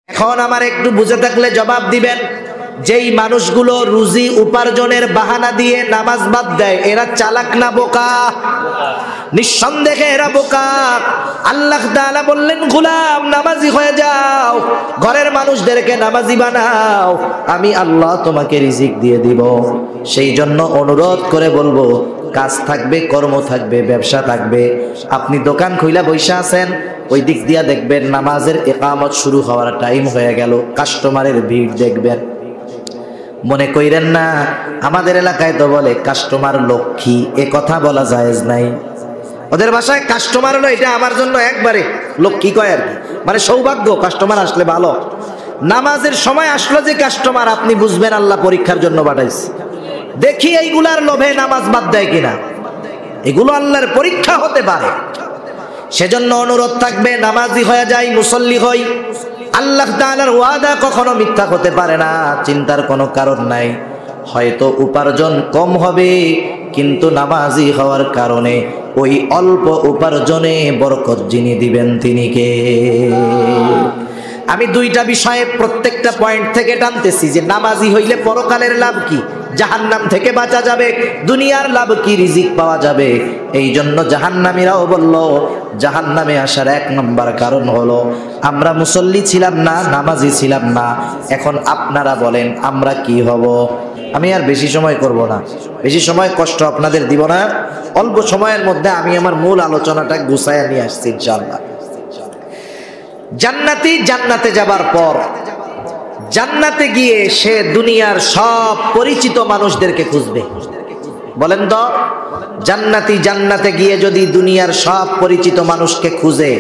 এখন আমার একটু বুঝে থাকলে জবাব দিবেন, যেই মানুষগুলো রুজি উপার্জনের বাহানা দিয়ে নামাজ বাদ দেয় এরা চালাক না বোকা? নিঃসন্দেহে এরা বোকা। আল্লাহ তাআলা বললেন, গোলাম নামাজি হয়ে যাও, ঘরের মানুষদেরকে নামাজি বানাও, আমি আল্লাহ তোমাকে রিজিক দিয়ে দিব। সেই জন্য অনুরোধ করে বলবো, কাজ থাকবে, কর্ম থাকবে, ব্যবসা থাকবে। আপনি দোকান খুইলা বইসা আছেন, ওই দিক দিয়া দেখবেন নামাজের ইকামত শুরু হওয়ার টাইম হয়ে গেল, কাস্টমারের ভিড় দেখবেন। মনে কইরেন না আমাদের এলাকায় তো বলে কাস্টমার লক্ষ্মী, এ কথা বলা জায়েজ নাই। ওদের ভাষায় কাস্টমার হলো এটা আমার জন্য একবারে লক্ষ্মী কয় আর কি, মানে সৌভাগ্য, কাস্টমার আসলে ভালো। নামাজের সময় আসলো যে কাস্টমার, আপনি বুঝবেন আল্লাহ পরীক্ষার জন্য পাঠাইছে। দেখি এইগুলার লোভে নামাজ বাদ দেয় কিনা, এগুলো আল্লাহর পরীক্ষা হতে পারে। সেজন্য অনুরোধ থাকবে, নামাজি হয়ে যাই, মুসল্লি হই। আল্লাহ তাআলার ওয়াদা কখনো মিথ্যা হতে পারে না, চিন্তার কোনো কারণ নাই। হয়তো উপার্জন কম হবে, কিন্তু নামাজি হওয়ার কারণে ওই অল্প উপার্জনে বরকত যিনি দিবেন তিনি কে? আমি দুইটা বিষয়ে প্রত্যেকটা পয়েন্ট থেকে টানতেছি যে নামাজি হইলে পরকালের লাভ কি, জাহান্নাম থেকে বাঁচা যাবে, দুনিয়ার লাভ কি, রিজিক পাওয়া যাবে। এই জন্য জাহান্নামীরাও বলল, জাহান্নামে আসার এক নম্বর কারণ হলো আমরা মুসল্লি ছিলাম না, নামাজি ছিলাম না। এখন আপনারা বলেন আমরা কি হব? আমি আর বেশি সময় করব না, বেশি সময় কষ্ট আপনাদের দিব না। অল্প সময়ের মধ্যে আমি আমার মূল আলোচনাটা গুছাইয়া নিয়ে আসছি ইনশাআল্লাহ। জান্নাতি জান্নাতে যাবার পর, জান্নাতে গিয়ে সে দুনিয়ার সব পরিচিত মানুষদেরকে খুঁজবে। বলেন তো, জান্নাতি জান্নাতে গিয়ে যদি দুনিয়ার সব পরিচিত মানুষকে খুঁজে,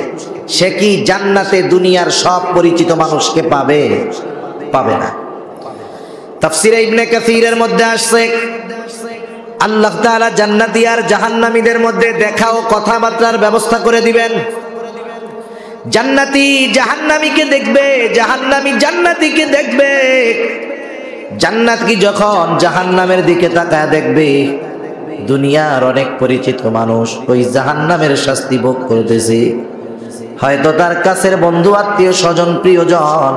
সে কি জান্নাতে দুনিয়ার সব পরিচিত মানুষকে পাবে? পাবে না। তাফসীরে ইবনে কাসীরের মধ্যে আসছে, আল্লাহ তাআলা জান্নাতি আর জাহান্নামীদের মধ্যে দেখা ও কথাবার্তার ব্যবস্থা করে দিবেন। জান্নাতি জাহান্নামীকে দেখবে, জাহান্নামী জান্নাতীকে দেখবে। জান্নাতি যখন জাহান্নামের দিকে তাকায় দেখবে দুনিয়ার অনেক পরিচিত মানুষ ওই জাহান্নামের শাস্তি ভোগ করতেছে। হয়তো তার কাছের বন্ধু, আত্মীয় স্বজন, প্রিয়জন।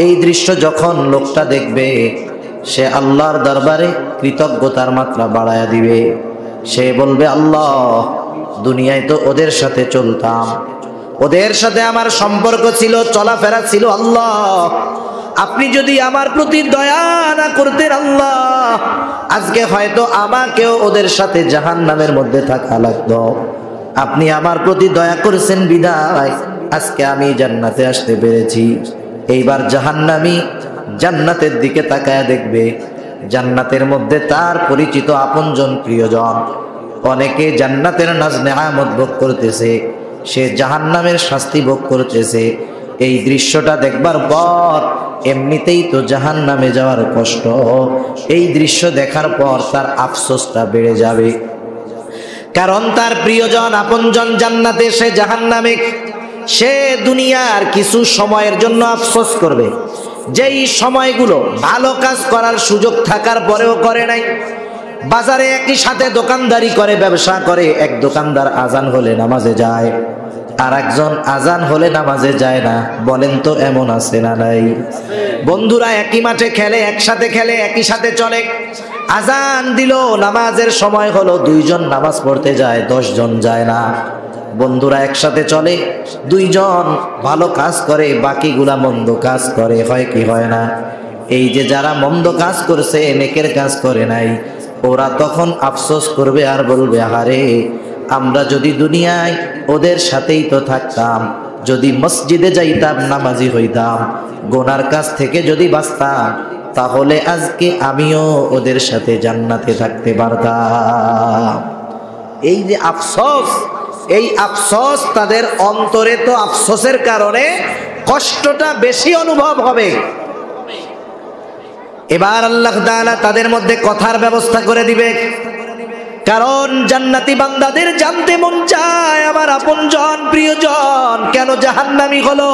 এই দৃশ্য যখন লোকটা দেখবে, সে আল্লাহর দরবারে কৃতজ্ঞতার মাত্রা বাড়ায়া দিবে। সে বলবে, আল্লাহ, দুনিয়ায় তো ওদের সাথে চলতাম, ওদের সাথে আমার সম্পর্ক ছিল, চলাফেরা ছিল, আল্লাহ আপনি যদি আমার প্রতি দয়া না করতেন, আল্লাহ আজকে হয়তো আমাকেও ওদের সাথে জাহান্নামের মধ্যে থাকা লাগতো। আপনি আমার প্রতি দয়া করেছেন বিদায় আজকে আমি জান্নাতে আসতে পেরেছি। এইবার জাহান্নামী জান্নাতের দিকে তাকায় দেখবে, জান্নাতের মধ্যে তার পরিচিত আপনজন, প্রিয়জন অনেকে জান্নাতের নাজ নেয়ামত ভোগ করতেছে, সে জাহান্নামের শাস্তি ভোগ করতেছে। এই দৃশ্যটা দেখবার পর এমনিতেই তো জাহান্নামে যাওয়ার কষ্ট, এই দৃশ্য দেখার পর তার আফসোসটা বেড়ে যাবে। কারণ তার প্রিয়জন, আপনজন জান্নাতে, সে জাহান্নামে। সে দুনিয়ার কিছু সময়ের জন্য আফসোস করবে, যেই সময়গুলো ভালো কাজ করার সুযোগ থাকার পরেও করে নাই। বাজারে একই সাথে দোকানদারি করে, ব্যবসা করে। এক দোকানদার আজান হলে নামাজে যায়, আর একজন আজান হলে নামাজে যায় না। বলেন তো এমন আছে না নাই? বন্ধুরা একই মাঠে খেলে, একসাথে খেলে, একই সাথে চলে। আজান দিল, নামাজের সময় হলো, 2 জন নামাজ পড়তে যায়, 10 জন যায় না। বন্ধুরা একসাথে চলে, 2 জন ভালো কাজ করে, বাকিগুলা মন্দ কাজ করে। হয় কি হয় না? এই যে যারা মন্দ কাজ করছে, নেকের কাজ করে নাই, ওরা তখন আফসোস করবে আর বলবে, আহারে আমরা যদি দুনিয়ায় ওদের সাথেই তো থাকতাম, যদি মসজিদে যাইতাম, নামাজি হইতাম, গুনার কাজ থেকে যদি বাঁচতাম, তাহলে আজকে আমিও ওদের সাথে জান্নাতে থাকতে পারতাম। এই যে আফসোস, এই আফসোস তাদের অন্তরে, তো আফসোসের কারণে কষ্টটা বেশি অনুভব হবে। এবার আল্লাহ তাআলা তাদের মধ্যে কথার ব্যবস্থা করে দিবে। কারণ জান্নাতি বান্দাদের জানতে মন চায়, আমার আপনজন, প্রিয়জন কেন জাহান্নামী হলো।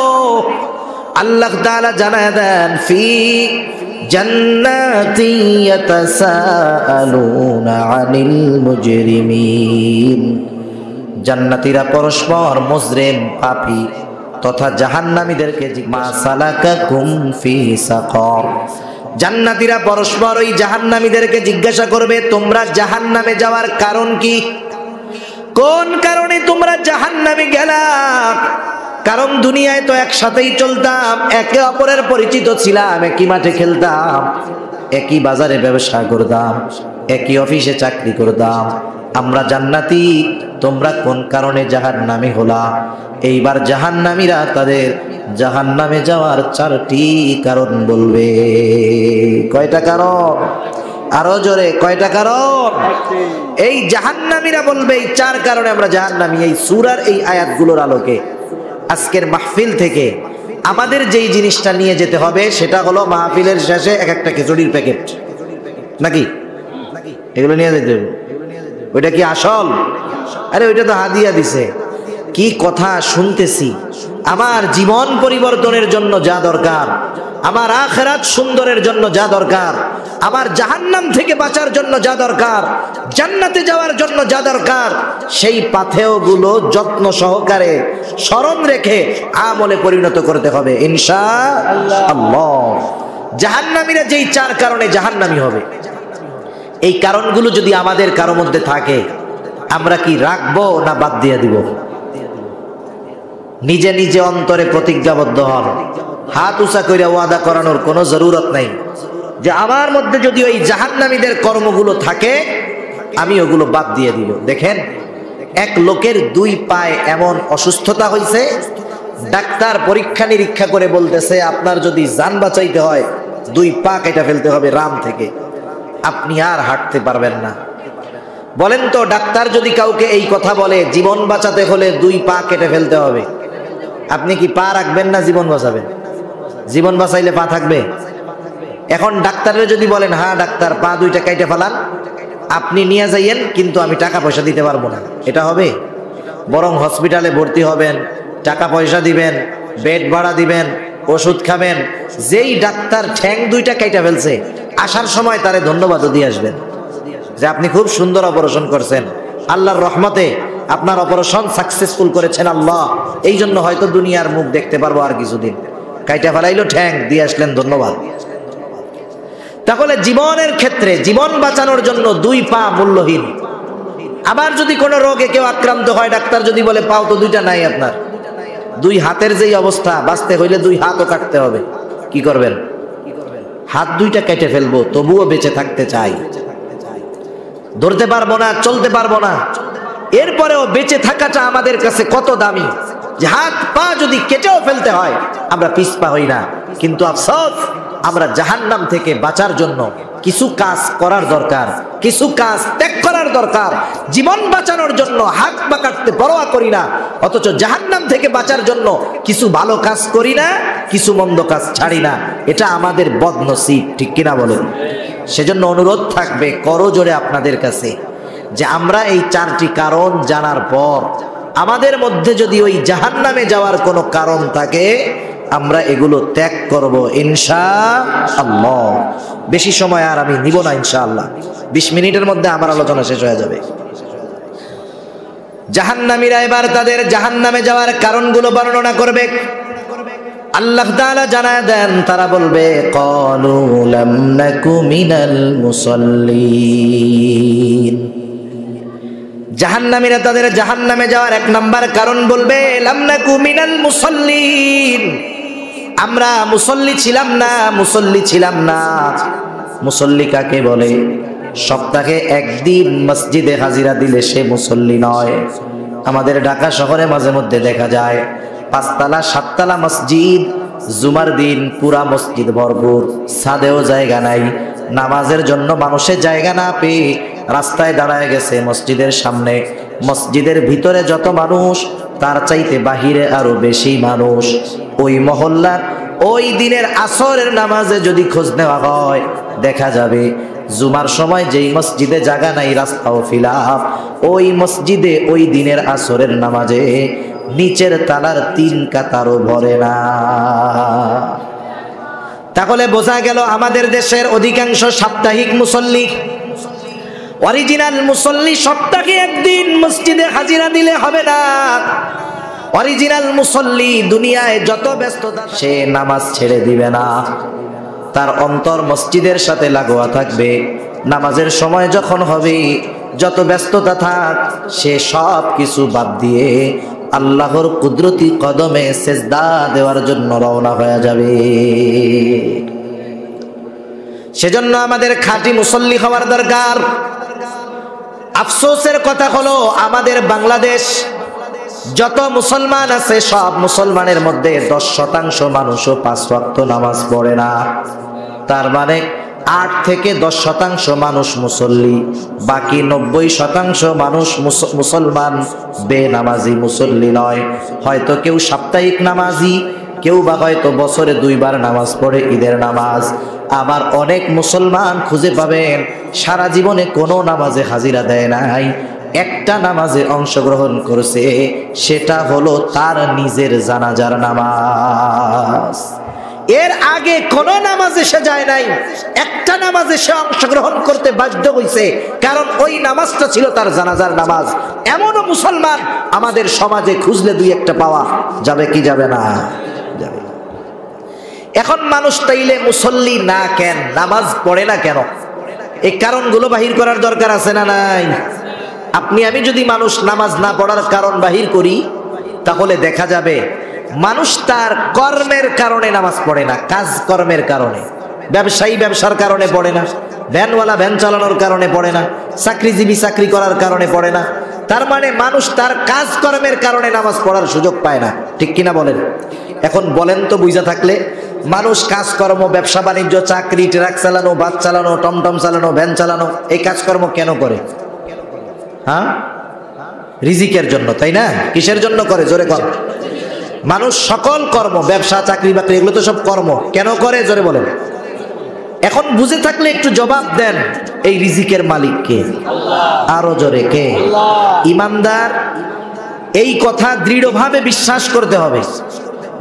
আল্লাহ তাআলা জানায় দেন, ফি জান্নাতি ইয়াতাসাআলুনা আনিল মুজরিমিন। জান্নাতীরা পরস্পর মুজরিম, পাপী, তথা জাহান্নামীদেরকে মা সালাকাকুম ফি সাকর। জান্নাতীরা পরস্পর ওই জাহান্নামীদেরকে জিজ্ঞাসা করবে, তোমরা জাহান্নামে যাওয়ার কারণ কি? কোন কারণে তোমরা জাহান্নামে গেলা? কারণ দুনিয়ায় তো একসাথেই চলতাম, একে অপরের পরিচিত ছিলাম, একই মাঠে খেলতাম, একই বাজারে ব্যবসা করতাম, একই অফিসে চাকরি করতাম। আমরা জান্নাতি, তোমরা কোন কারণে জাহান্নামী হলা? এইবার জাহান্নামীরা তাদের জাহান্নামে যাওয়ার 4টি কারণ বলবে। কয়টা কারণ? আরো জোরে, কয়টা কারণ? এই জাহান্নামীরা বলবে এই 4 কারণে আমরা জাহান্নামী। এই সূরার এই আয়াতগুলোর আলোকে আজকের মাহফিল থেকে আমাদের যেই জিনিসটা নিয়ে যেতে হবে সেটা হলো মাহফিলের শেষে এক একটা খিচুড়ির প্যাকেট, নাকি? এগুলো নিয়ে যেতে হবে। ওইটা কি আসল? আরে ওইটা তো হাদিয়া দিছে। কি কথা শুনতেছি! আমার জীবন পরিবর্তনের জন্য যা দরকার, আমার আখিরাত সুন্দরের জন্য যা দরকার, আমার জাহান্নাম থেকে বাঁচার জন্য যা দরকার, জান্নাতে যাওয়ার জন্য যা দরকার, সেই পাথেয়গুলো যত্ন সহকারে স্মরণ রেখে আমলে পরিণত করতে হবে ইনশাআল্লাহ। জাহান্নামীরা যেই 4 কারণে জাহান্নামী হবে, এই কারণগুলো যদি আমাদের কারো মধ্যে থাকে, আমরা কি রাখবো না বাদ দিয়ে দিব? নিজে নিজে অন্তরে প্রতিজ্ঞাবদ্ধ হন, হাত উঁচা করে ওয়াদা করানোর কোনো জরুরত নাই যে আমার মধ্যে যদি ওই জাহান্নামীদের কর্মগুলো থাকে আমি ওগুলো বাদ দিয়ে দিব। দেখেন, এক লোকের 2 পায়ে এমন অসুস্থতা হয়েছে, ডাক্তার পরীক্ষা নিরীক্ষা করে বলতেছে আপনার যদি জান বাঁচাইতে হয় 2 পা কেটে ফেলতে হবে রাম থেকে, আপনি আর হাঁটতে পারবেন না। বলেন তো, ডাক্তার যদি কাউকে এই কথা বলে জীবন বাঁচাতে হলে 2 পা কেটে ফেলতে হবে, আপনি কি পা রাখবেন না জীবন বাঁচাবেন? জীবন বাঁচাইলে পা থাকবে? এখন ডাক্তারের যদি বলেন হ্যাঁ ডাক্তার পা 2টা কেটে ফেলান, আপনি নিয়ে যাইয়েন কিন্তু আমি টাকা পয়সা দিতে পারবো না, এটা হবে? বরং হসপিটালে ভর্তি হবেন, টাকা পয়সা দিবেন, বেড ভাড়া দিবেন, ওষুধ খাবেন। যেই ডাক্তার ঠ্যাং 2টা কেটে ফেলছে, আসার সময় তারে ধন্যবাদও দিয়ে আসবেন যে আপনি খুব সুন্দর অপারেশন করছেন, আল্লাহর রহমতে আপনার অপারেশন সাকসেসফুল করেছেন আল্লাহ, এই জন্য হয়তো দুনিয়ার মুখ দেখতে পারবো আর কিছুদিন। কাইটা ফেলাইলো ঠ্যাং, দিয়ে আসলেন ধন্যবাদ। তাহলে জীবনের ক্ষেত্রে জীবন বাঁচানোর জন্য 2 পা মূল্যহীন। আবার যদি কোনো রোগে কেউ আক্রান্ত হয়, ডাক্তার যদি বলে পাও তো 2টা নাই আপনার, 2 হাতের যেই অবস্থা, বাঁচতে হইলে 2 হাতও কাটতে হবে, কি করবেন? হাত 2টা কেটে ফেলবো, তবুও বেঁচে থাকতে চাই। ধরতে পারবো না, চলতে পারবো না, এরপরেও বেঁচে থাকাটা আমাদের কাছে কত দামি যে হাত পা যদি কেটেও ফেলতে হয় আমরা পিছপা হই না। কিন্তু আফসোস, আমরা জাহান্নাম থেকে বাঁচার জন্য কিছু কাজ করার দরকার, কিছু কাজ ত্যাগ করার দরকার। জীবন বাঁচানোর জন্য হাত পা কাটতে পরোয়া করি না, অথচ জাহান্নাম থেকে বাঁচার জন্য কিছু ভালো কাজ করি না, কিছু মন্দ কাজ ছাড়ি না। এটা আমাদের বদনসিব, ঠিক কিনা বলেন? সেজন্য অনুরোধ থাকবে করজোড়ে আপনাদের কাছে যে আমরা এই 4টি কারণ জানার পর আমাদের মধ্যে যদি ওই জাহান্নামে যাওয়ার কোনো কারণ থাকে, আমরা এগুলো ত্যাগ করব ইনশাআল্লাহ। বেশি সময় আর আমি নিব না ইনশাআল্লাহ, 20 মিনিটের মধ্যে আমার আলোচনা শেষ হয়ে যাবে। জাহান্নামীরা এবার তাদের জাহান্নামে যাওয়ার কারণগুলো বর্ণনা করবে। আল্লাহ তাআলা জানায় দেন, তারা বলবে ক্বালু লাম নাকু মিনাল মুসাল্লিন। জাহান্নামীরা তাদের জাহান্নামে যাওয়ার 1 নাম্বার কারণ বলবে লাম নাকু মিনাল মুসাল্লিন, আমরা মুসল্লি ছিলাম না, মুসল্লি ছিলাম না। মুসল্লি কাকে বলে? সপ্তাহে 1 দিন মসজিদে হাজিরা দিলে সে মুসল্লি নয়। আমাদের ঢাকা শহরে মাঝে মধ্যে দেখা যায় 5 তলা 7 তলা মসজিদ, জুমার দিন পুরা মসজিদ ভরপুর, ছাদেও জায়গা নাই, নামাজের জন্য মানুষের জায়গা না পেয়ে রাস্তায় দাঁড়ায় গেছে মসজিদের সামনে। মসজিদের ভিতরে যত মানুষ, তার চাইতে বাহিরে আরো বেশি মানুষ। ওই মহল্লার ওই দিনের আসরের নামাজে যদি খোঁজ নেওয়া হয়, দেখা যাবে জুমার সময় যেই মসজিদে জায়গা নাই, রাস্তাও ফিলাফ, ওই মসজিদে ওই দিনের আসরের নামাজে নিচের তালার 3 কাতারও ভরে না। তাহলে বোঝা গেল আমাদের দেশের অধিকাংশ সাপ্তাহিক মুসল্লি, অরিজিনাল মুসল্লি সপ্তাহে 1 দিন মসজিদে হাজিরা দিলে হবে না। অরিজিনাল মুসল্লি দুনিয়ায় যত ব্যস্ততা সে নামাজ ছেড়ে দিবে না, তার অন্তর মসজিদের সাথে লাগোয়া থাকবে। নামাজের সময় যখন হবে, যত ব্যস্ততা থাক, সে সব কিছু বাদ দিয়ে আল্লাহর কুদরতি কদমে সেজদা দেওয়ার জন্য রওনা হয়ে যাবে। সেজন্য আমাদের খাঁটি মুসল্লি হওয়ার দরকার। আফসোসের কথা হলো, আমাদের বাংলাদেশ যত মুসলমান আছে, সব মুসলমানের মধ্যে 10% মানুষও 5 ওয়াক্ত নামাজ পড়ে না। তার মানে 8 থেকে 10% মানুষ মুসল্লি, বাকি 90% মানুষ মুসলমান বেনামাজি, মুসল্লি নয়। হয়তো কেউ সাপ্তাহিক নামাজি, কেউ বা হয়তো বছরে 2 বার নামাজ পড়ে, ঈদের নামাজ। আবার অনেক মুসলমান খুঁজে পাবেন সারা জীবনে কোনো নামাজে হাজিরা দেয় নাই, একটা নামাজে অংশগ্রহণ করেছে, সেটা হলো তার নিজের জানাজার নামাজ। এর আগে কোন নামাজে সে যায় নাই, একটা নামাজে সে অংশগ্রহণ করতে বাধ্য হয়েছে, কারণ ওই নামাজটা ছিল তার জানাজার নামাজ। এমনও মুসলমান আমাদের সমাজে খুঁজলে 2-1টা পাওয়া যাবে, কি যাবে না? যাবে। এখন মানুষ তাইলে মুসল্লি না কেন, নামাজ পড়ে না কেন? এই কারণগুলো বাহির করার দরকার আছে না নাই? আপনি আমি যদি মানুষ নামাজ না পড়ার কারণ বাহির করি, তাহলে দেখা যাবে মানুষ তার কর্মের কারণে নামাজ পড়ে না, কাজ কর্মের কারণে। ব্যবসায়ী ব্যবসার কারণে পড়ে না, ভ্যানওয়ালা ভ্যান চালানোর কারণে পড়ে না, চাকরিজীবী চাকরি করার কারণে পড়ে না। তার মানে মানুষ তার কাজ কর্মের কারণে নামাজ পড়ার সুযোগ পায় না, ঠিক কিনা বলেন? এখন বলেন তো, বুঝা থাকলে, মানুষ কাজকর্ম, ব্যবসা বাণিজ্য, চাকরি, ট্রাক চালানো, বাস চালানো, টমটম চালানো, ভ্যান চালানো, এই কাজকর্ম কেন করে? হ্যাঁ, রিজিকের জন্য, তাই না? কিসের জন্য করে? জোরে কর। মানুষ সকল কর্ম, ব্যবসা, চাকরি বাকরি, এগুলো তো সব কর্ম, কেন করে? জোরে বলেন। এখন বুঝে থাকলে একটু জবাব দেন, এই রিজিকের মালিক কে? আরো জোরে, কে? ইমানদার এই কথা দৃঢ়ভাবে বিশ্বাস করতে হবে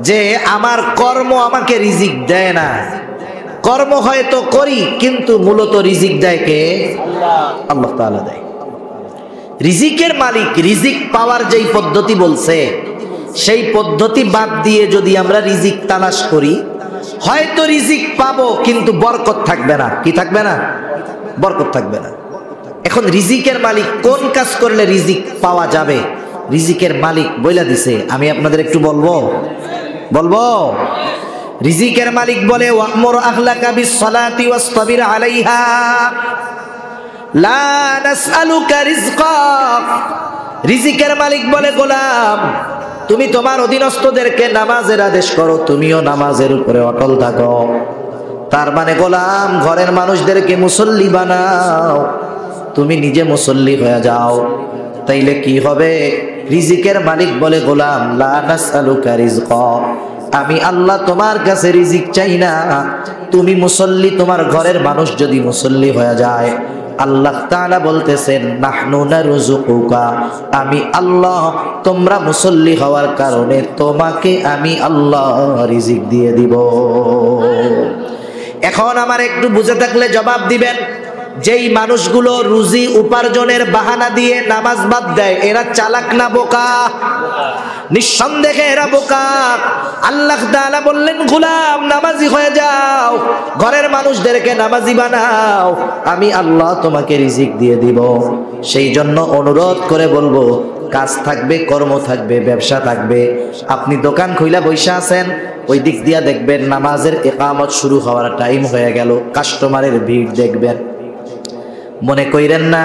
যে আমার কর্ম আমাকে রিজিক দেয় না। কর্ম হয়তো করি, কিন্তু মূলত রিজিক দেয় কে? আল্লাহ তাআলা দেয়। রিজিকের মালিক, রিজিক পাওয়ার যেই পদ্ধতি বলছে, সেই পদ্ধতি বাদ দিয়ে যদি আমরা রিজিক তালাশ করি, হয়তো রিজিক পাবো, কিন্তু বরকত থাকবে না। কি থাকবে না? বরকত থাকবে না। এখন রিজিকের মালিক কোন কাজ করলে রিজিক পাওয়া যাবে, রিজিকের মালিক বইলা দিছে। আমি আপনাদের একটু বলবো। রিজিকের মালিক বলে, ওয়া'মুর আহলাকা বিস-সালাতি ওয়াসতাবির আলাইহা লা নাসআলুকা রিজকা। রিজিকের মালিক বলে, গোলাম, তুমি তোমার অধীনস্থদেরকে নামাজের আদেশ করো, তুমিও নামাজের উপরে অটল থাকো। তার মানে গোলাম, ঘরের মানুষদেরকে মুসল্লি বানাও, তুমি নিজে মুসল্লি হয়ে যাও। তাইলে কি হবে? রিজিকের মালিক বলে, গোলাম, লা নাসআলুকা রিজকা, আমি আল্লাহ তোমার কাছে রিজিক চাই না। তুমি মুসল্লি, তোমার ঘরের মানুষ যদি মুসল্লি হয়ে যায়, আল্লাহ তাআলা বলতেছেন, নাহনু নারযুকুকা, আমি আল্লাহ তোমরা মুসল্লি হওয়ার কারণে তোমাকে আমি আল্লাহ রিজিক দিয়ে দিব। এখন আমার একটু বুঝে থাকলে জবাব দিবেন, যেই মানুষগুলো রুজি উপার্জনের বাহানা দিয়ে নামাজ বাদ দেয়, এরা চালাক না বোকা? নিঃসন্দেহে এরা বোকা। আল্লাহ তাআলা বললেন, গোলাম, নামাজি হয়ে যাও, ঘরের মানুষদেরকে নামাজি বানাও, আমি আল্লাহ তোমাকে রিজিক দিয়ে দিব। সেই জন্য অনুরোধ করে বলবো, কাজ থাকবে, কর্ম থাকবে, ব্যবসা থাকবে। আপনি দোকান খুইলা বইসা আছেন, ওই দিক দিয়া দেখবেন নামাজের ইকামত শুরু হওয়ার টাইম হয়ে গেল, কাস্টমারের ভিড় দেখবেন। মনে কইরেন না,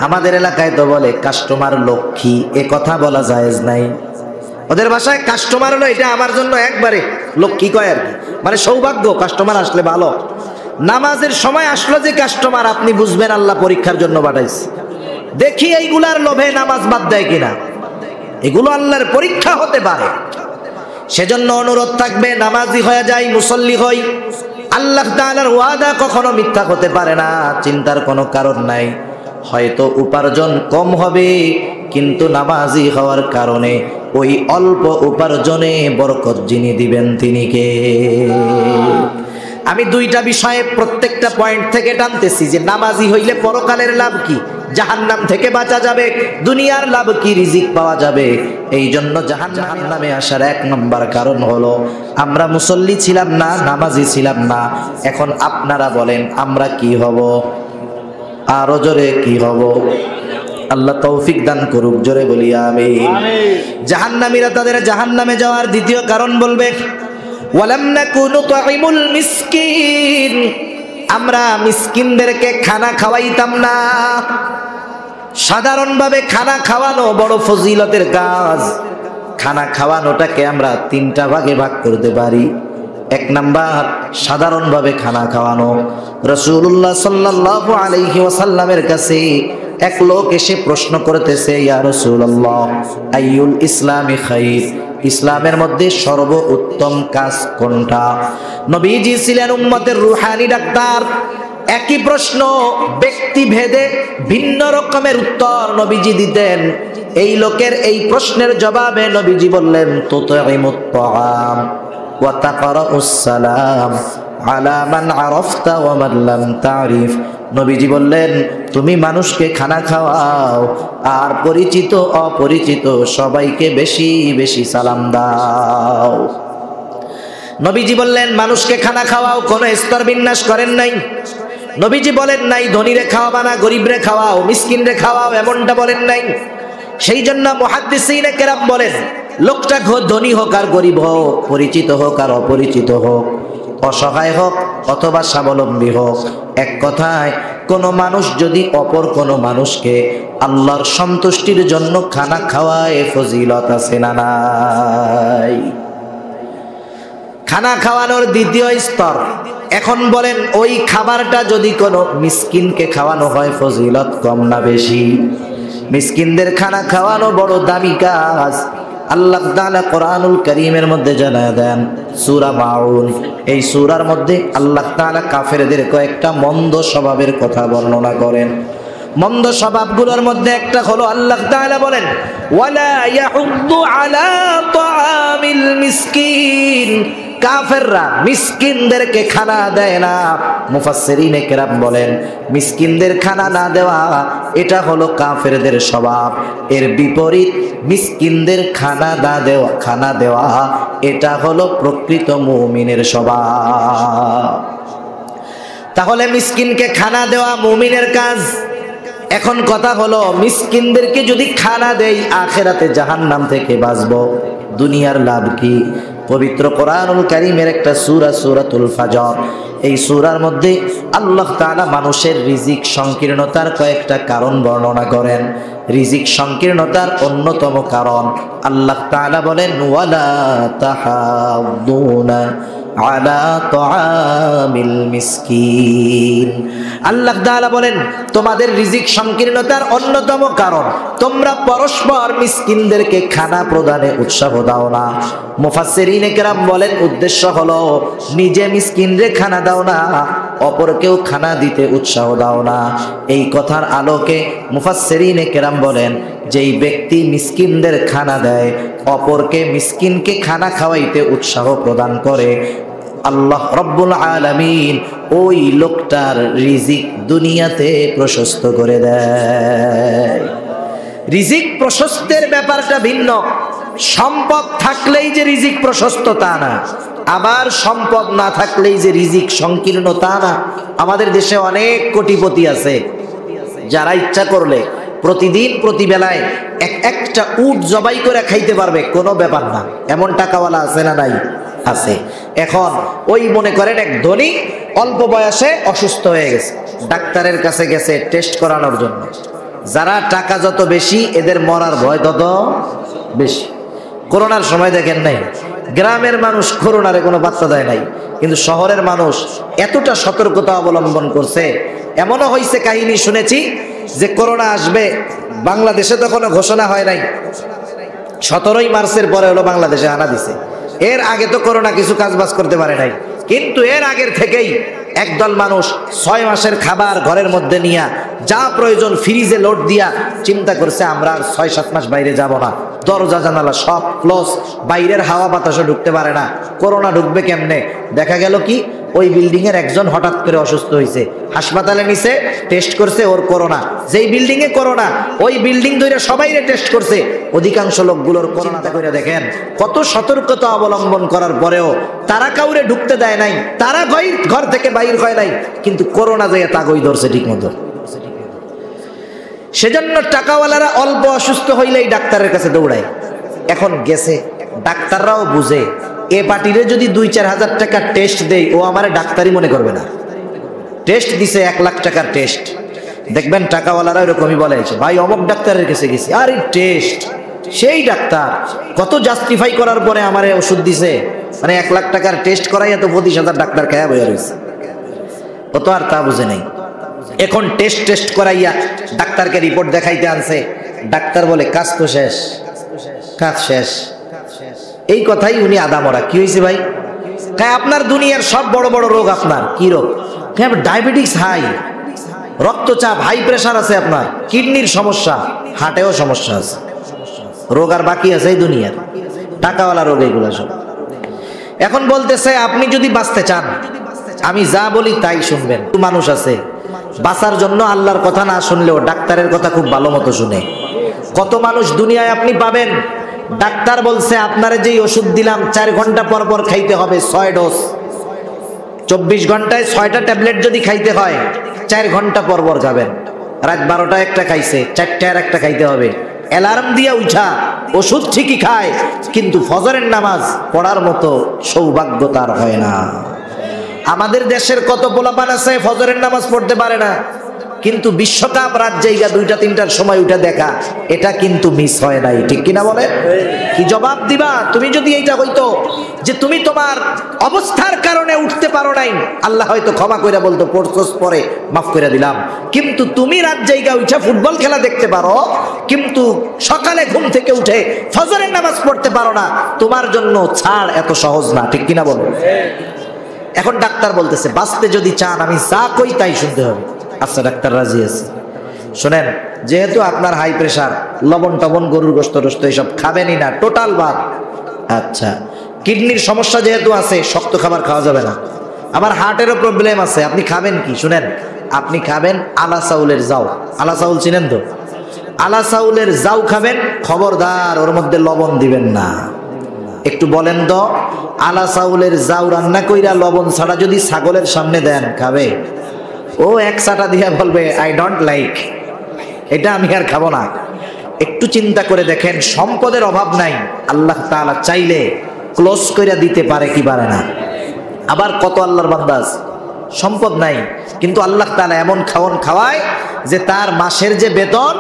আমাদের এলাকায় তো বলে কাস্টমার লক্ষ্মী, এ কথা বলা জায়েজ নাই। ওদের ভাষায় কাস্টমার হলো, এটা আমার জন্য একবারে লক্ষ্মী কয় আর কি, মানে সৌভাগ্য, কাস্টমার আসলে ভালো। নামাজের সময় আসলো যে কাস্টমার, আপনি বুঝবেন আল্লাহ পরীক্ষার জন্য পাঠাইছে। দেখি এইগুলার লোভে নামাজ বাদ দেয় কিনা, এগুলো আল্লাহর পরীক্ষা হতে পারে। সেজন্য অনুরোধ থাকবে, নামাজি হয়ে যাই, মুসল্লি হই। আল্লাহ তাআলার ওয়াদা কখনো মিথ্যা হতে পারে না, চিন্তার কোনো কারণ নাই। হয়তো উপার্জন কম হবে, কিন্তু নামাজি হওয়ার কারণে ওই অল্প উপার্জনে বরকত যিনি দিবেন তিনি কে? আমি দুইটা বিষয়ে প্রত্যেকটা পয়েন্ট থেকে টানতেছি যে নামাজি হইলে পরকালের লাভ কি, জাহান্নাম থেকে বাঁচা যাবে, দুনিয়ার লাভ কি, রিজিক পাওয়া যাবে। এই জন্য জাহান্নামে আসার এক নম্বর কারণ হলো আমরা মুসল্লি ছিলাম না, নামাজি ছিলাম না। এখন আপনারা বলেন আমরা কি হব? আরো জোরে কি হব? আল্লাহ তৌফিক দান করুক, জোরে বলি আমিন। জাহান্নামীরা তাদের জাহান্নামে যাওয়ার দ্বিতীয় কারণ বলবে ওয়ালাম নাকুনু তুইমুল মিসকিন, আমরা মিসকিনদেরকে খানা খাওয়াইতাম না। সাধারণভাবে খানা খাওয়ানো বড় ফজিলতের কাজ। খানা খাওয়ানোটাকে আমরা তিনটা ভাগে ভাগ করতে পারি। এক নাম্বার সাধারণভাবে খানা খাওয়ানো। রাসূলুল্লাহ সাল্লাল্লাহু আলাইহি ওয়াসাল্লামের কাছে এক লোক এসে প্রশ্ন করতেছে, ইয়া রাসূলুল্লাহ আইয়ুল ইসলামি খাইর, ইসলামের মধ্যে সর্বোত্তম কাজ কোনটা? নবীজি ছিলেন উম্মতের রূহানি ডাক্তার। একই প্রশ্ন ব্যক্তি ভেদে ভিন্ন রকমের উত্তর নবীজি দিতেন। এই লোকের এই প্রশ্নের জবাবে নবীজি বললেন তুতঈমুত তাআম ওয়া তাকরাউস সালাম আলা মান আরাফতা ওয়া মান লাম তারিফ। নবীজি বললেন তুমি মানুষকে খানা খাওয়াও আর পরিচিত অপরিচিত সবাইকে বেশি বেশি সালাম দাও। নবীজি বললেন মানুষকে খানা খাওয়াও, কোনো স্তর বিন্যাস করেন নাই। নবীজি বলেন নাই ধনীরে খাওয়াবা না, গরিবরে খাওয়াও, মিসকিনরে খাওয়াও, এমনটা বলেন নাই। সেই জন্য মুহাদ্দিসিনে কেরাম বলেন লোকটা ধনী হোক আর গরিব হোক, পরিচিত হোক আর অপরিচিত হোক, অসহায় হোক অথবা স্বাবলম্বী হোক, এক কথায় কোনো মানুষ যদি অপর কোনো মানুষকে আল্লাহর সন্তুষ্টির জন্য খানা খাওয়ায় ফজিলত আছে না নাই? খানা খাওয়ানোর দ্বিতীয় স্তর। এখন বলেন ওই খাবারটা যদি কোনো মিসকিনকে খাওয়ানো হয় ফজিলত কম না বেশি? মিসকিনদের খানা খাওয়ানো বড় দামি কাজ। আল্লাহ তাআলা কোরআনুল কারীমের মধ্যে জানায় দেন, সূরা মাউন, এই সূরার মধ্যে আল্লাহ তাআলা কাফেরদের কয়েকটা মন্দ স্বভাবের কথা বর্ণনা করেন। মন্দ স্বভাবগুলোর মধ্যে একটা হলো আল্লাহ তাআলা বলেন ওয়ালা ইয়াহুদ্দু আলা তাআমিল মিসকিন, কাফেররা মিসকিনদেরকে খানা দেয় না। মুফাসসিরিনে কেরাম বলেন মিসকিনদের খানা না দেওয়া এটা হলো কাফেরদের স্বভাব। এর বিপরীত মিসকিনদের খানা দেওয়া এটা হলো প্রকৃত মুমিনের স্বভাব। তাহলে মিসকিনকে খানা দেওয়া মুমিনের কাজ। এখন কথা হলো মিসকিনদেরকে যদি খানা দেই আখিরাতে জাহান্নাম থেকে বাঁচবো, দুনিয়ার লাভ কি? পবিত্র কোরআনুল কারীমের একটা সূরা সূরাতুল ফাজর, এই সূরার মধ্যে আল্লাহ তাআলা মানুষের রিজিক সংকীর্ণতার কয়েকটা কারণ বর্ণনা করেন। রিজিক সংকীর্ণতার অন্যতম কারণ আল্লাহ তাআলা বলেন ওয়ালা তাহাদ্দুনা আলা তাআমিল মিসকিন। আল্লাহ তাআলা বলেন তোমাদের রিজিক সংকীর্ণতার অন্যতম কারণ তোমরা পরস্পর মিসকিনদেরকে খানা প্রদানে উৎসাহ দাও না। মুফাসসিরিনে কেরাম বলেন উদ্দেশ্য হলো নিজে মিসকিনরে খানা দাও না, অপরকেও খানা দিতে উৎসাহ দাও না। এই কথার আলোকে মুফাসসিরিনে কেরাম বলেন যেই ব্যক্তি মিসকিনদের খানা দেয়, অপরকে মিসকিনকে খানা খাওয়াইতে উৎসাহ প্রদান করে, আল্লাহ রব্বুল আলামিন ওই লোকটার রিজিক দুনিয়াতে প্রশস্ত করে দেয়। রিজিক প্রশস্তের ব্যাপারটা ভিন্ন। সম্পদ থাকলেই যে রিজিক প্রশস্ত তা না, আবার সম্পদ না থাকলেই যে রিজিক সংকীর্ণ তা না। আমাদের দেশে অনেক কোটিপতি আছে যারা ইচ্ছা করলে প্রতিদিন প্রতিবেলায় একটা উট জবাই করে খাইতে পারবে, কোনো ব্যাপার না। এমন টাকাওয়ালা আছে না নাই? আছে। এখন ওই মনে করেন এক ধনী অল্প বয়সে অসুস্থ হয়ে গেছে, ডাক্তারের কাছে গেছে টেস্ট করানোর জন্য। যারা টাকা যত বেশি এদের মরার ভয় তত বেশি। করোনার সময় দেখেন নাই গ্রামের মানুষ করোনারে কোনো বার্তা দেয় নাই, কিন্তু শহরের মানুষ এতটা সতর্কতা অবলম্বন করছে। এমনও হয়েছে, কাহিনী শুনেছি যে করোনা আসবে, বাংলাদেশে তো কোনো ঘোষণা হয় নাই, 17ই মার্চের পরে হলো বাংলাদেশে আনা দিছে। এর আগে তো করোনা কিছু কাজবাজ করতে পারে নাই, কিন্তু এর আগের থেকেই একদল মানুষ 6 মাসের খাবার ঘরের মধ্যে নিয়ে যা প্রয়োজন ফ্রিজে লোড দিয়া চিন্তা করছে আমরা আর 6-7 মাস বাইরে যাব না, দরজা জানালা সব ক্লোজ, বাইরের হাওয়া বাতাসও ঢুকতে পারে না, করোনা ঢুকবে কেমনে? দেখা গেল কি ওই বিল্ডিং এর একজন হঠাৎ করে অসুস্থ হয়েছে, হাসপাতালে নিছে, টেস্ট করছে ওর করোনা। যেই বিল্ডিং এ করোনা, ওই বিল্ডিং ধরে সবাইরে টেস্ট করছে, অধিকাংশ লোকগুলোর করোনা। করে দেখেন কত সতর্কতা অবলম্বন করার পরেও তারা কাউরে ঢুকতে দেয় নাই, তারা ঘর থেকে বাইর হয় নাই, কিন্তু করোনা যেয়ে তাগই ধরছে ঠিক মতো। সেজন্য টাকাওয়ালারা অল্প অসুস্থ হইলেই ডাক্তারের কাছে দৌড়ায়। এখন গেছে, ডাক্তাররাও বুঝে এ পার্টিরে যদি 2-4 হাজার টাকার টেস্ট দেই, ও আমার ডাক্তারই মনে করবে না। টেস্ট দিছে 1 লাখ টাকার টেস্ট। দেখবেন টাকাওয়ালারা এরকমই বলে, ভাই অমুক ডাক্তারের কাছে গেছি, আরে টেস্ট, সেই ডাক্তার কত জাস্টিফাই করার পরে আমারে ওষুধ দিছে, মানে 1 লাখ টাকার টেস্ট করাই এত 25,000 ডাক্তার খায়া বইয়া রয়েছে। ও তো আর তা বুঝে নাই। এখন টেস্ট করাইয়া ডাক্তারকে রিপোর্ট দেখাইতে আনছে, ডাক্তার বলে কাজ তো শেষ, কাজ শেষ। এই কথাই উনি আদামরা। কি হয়েছে ভাই? আপনার দুনিয়ার সব বড় বড় রোগ। আপনার কি রোগ? ডায়াবেটিস হাই, রক্তচাপ, হাই প্রেশার আছে, আপনার কিডনির সমস্যা, হার্টেও সমস্যা আছে, রোগ আর বাকি আছে এই দুনিয়ার, টাকাওয়ালা রোগ এগুলো সব। এখন বলতেছে আপনি যদি বাঁচতে চান, আমি যা বলি তাই শুনবেন। মানুষ আছে বাঁচার জন্য আল্লাহর কথা না শুনলেও ডাক্তারের কথা খুব ভালো মতো শুনে। কত মানুষ দুনিয়ায় আপনি পাবেন, ডাক্তার বলছে আপনারে যেই ওষুধ দিলাম 4 ঘন্টা পর পর খাইতে হবে 6 ডোজ, 24 ঘন্টায় 6টা ট্যাবলেট যদি খাইতে হয় 4 ঘন্টা পর পর খাবেন। রাত 12টায় একটা খাইছে, 4টায় আর একটা খাইতে হবে। অ্যালার্ম দিয়ে উঠা ওষুধ ঠিকই খায়, কিন্তু ফজরের নামাজ পড়ার মতো সৌভাগ্য তার হয় না। আমাদের দেশের কত পোলাপান আছে ফজরের নামাজ পড়তে পারে না, কিন্তু বিশ্বকাপ রাত জায়গা 2টা-3টার সময় উঠে দেখা, এটা কিন্তু মিস হয় নাই। ঠিক কিনা বলেন? কি জবাব দিবা? তুমি যদি এইটা হইতো যে তুমি তোমার অবস্থার কারণে উঠতে পারো নাই, আল্লাহ হয়তো ক্ষমা করে বলতো পড়ছস পরে মাফ করে দিলাম। কিন্তু তুমি রাত জায়গা উঠে ফুটবল খেলা দেখতে পারো, কিন্তু সকালে ঘুম থেকে উঠে ফজরের নামাজ পড়তে পারো না, তোমার জন্য ছাড় এত সহজ না। ঠিক কিনা বলেন? এখন ডাক্তার বলতেছে বাঁচতে যদি চান আমি যা কই তাই শুনতে হবে। আচ্ছা ডাক্তার রাজি আছে। শোনেন, যেহেতু আপনার হাই প্রেশার, লবণ টবণ গরুর গোশত টোস্ত এসব খাবেনই না, টোটাল বাদ। আচ্ছা, কিডনির সমস্যা যেহেতু আছে, শক্ত খাবার খাওয়া যাবে না। আবার হার্টেরও প্রবলেম আছে, আপনি খাবেন কি? শুনেন, আপনি খাবেন আলা চাউলের জাউ। আলা চাউল চিনেন তো? আলা চাউলের জাউ খাবেন, খবরদার ওর মধ্যে লবণ দিবেন না। একটু বলেন তো, আলা চাউলের জাউ রান্না কইরা লবণ ছাড়া যদি ছাগলের সামনে দেন, খাবে? ও এক চাটা দিয়া বলবে আই ডোন্ট লাইক, এটা আমি আর খাবো না। একটু চিন্তা করে দেখেন, সম্পদের অভাব নাই, আল্লাহ তাআলা চাইলে ক্লোজ করে দিতে পারে কি পারে না? আবার কত আল্লাহর বান্দা আছে সম্পদ নাই, কিন্তু আল্লাহ তাআলা এমন খাওয়ান খাওয়ায় যে তার মাসের যে বেতন,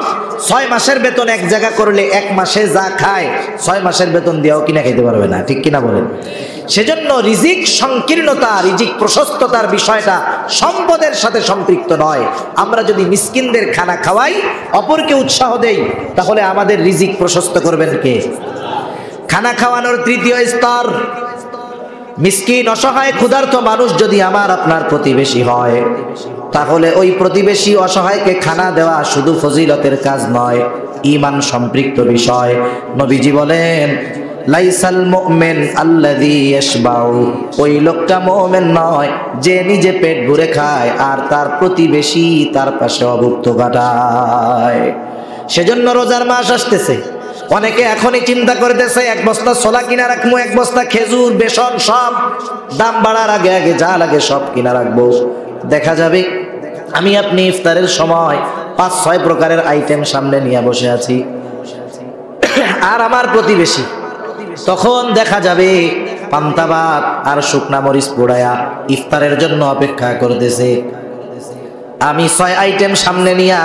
6 মাসের বেতন এক জায়গা করলে 1 মাসে যা খায় 6 মাসের বেতন দিয়েও কিনা খাইতে পারবে না। ঠিক কিনা বলেন? সেজন্য রিজিক সংকীর্ণতা, রিজিক প্রশস্ততার বিষয়টা সম্পদের সাথে সম্পৃক্ত নয়। আমরা যদি মিসকিনদের খানা খাওয়াই, অপরকে উৎসাহ দেই, তাহলে আমাদের রিজিক প্রশস্ত করবেন কে? খানা খাওয়ানোর 3য় স্তর, মিসকিন অসহায় ক্ষুধার্ত মানুষ যদি আমার আপনার প্রতিবেশী হয়, তাহলে ওই প্রতিবেশী অসহায়কে খানা দেওয়া শুধু ফজিলতের কাজ নয়, ঈমান সম্পৃক্ত বিষয়। নবীজি বলেন লাইসাল মুমিন আল্লাযী ইয়াশবাউ, ওই লোকটা মুমিন নয় যে নিজে পেট ভরে খায় আর তার প্রতিবেশী তার পাশে অভুক্ত কাটায়। সেজন্য রোজার মাস আসতেছে, অনেকে এখনই চিন্তা করতেছে 1 বস্তা ছোলা কিনা রাখবো, 1 বস্তা খেজুর, বেসন, সব দাম বাড়ার আগে আগে যা লাগে সব কিনা রাখবো। দেখা যাবে আমি আপনি ইফতারের সময় 5-6 প্রকারের আইটেম সামনে নিয়ে বসে আছি, আর আমার প্রতিবেশী তখন দেখা যাবে পান্তা ভাত আর শুকনা মরিচ পোড়ায়া ইফতারের জন্য অপেক্ষা করতেছে। আমি 6 আইটেম সামনে নিয়া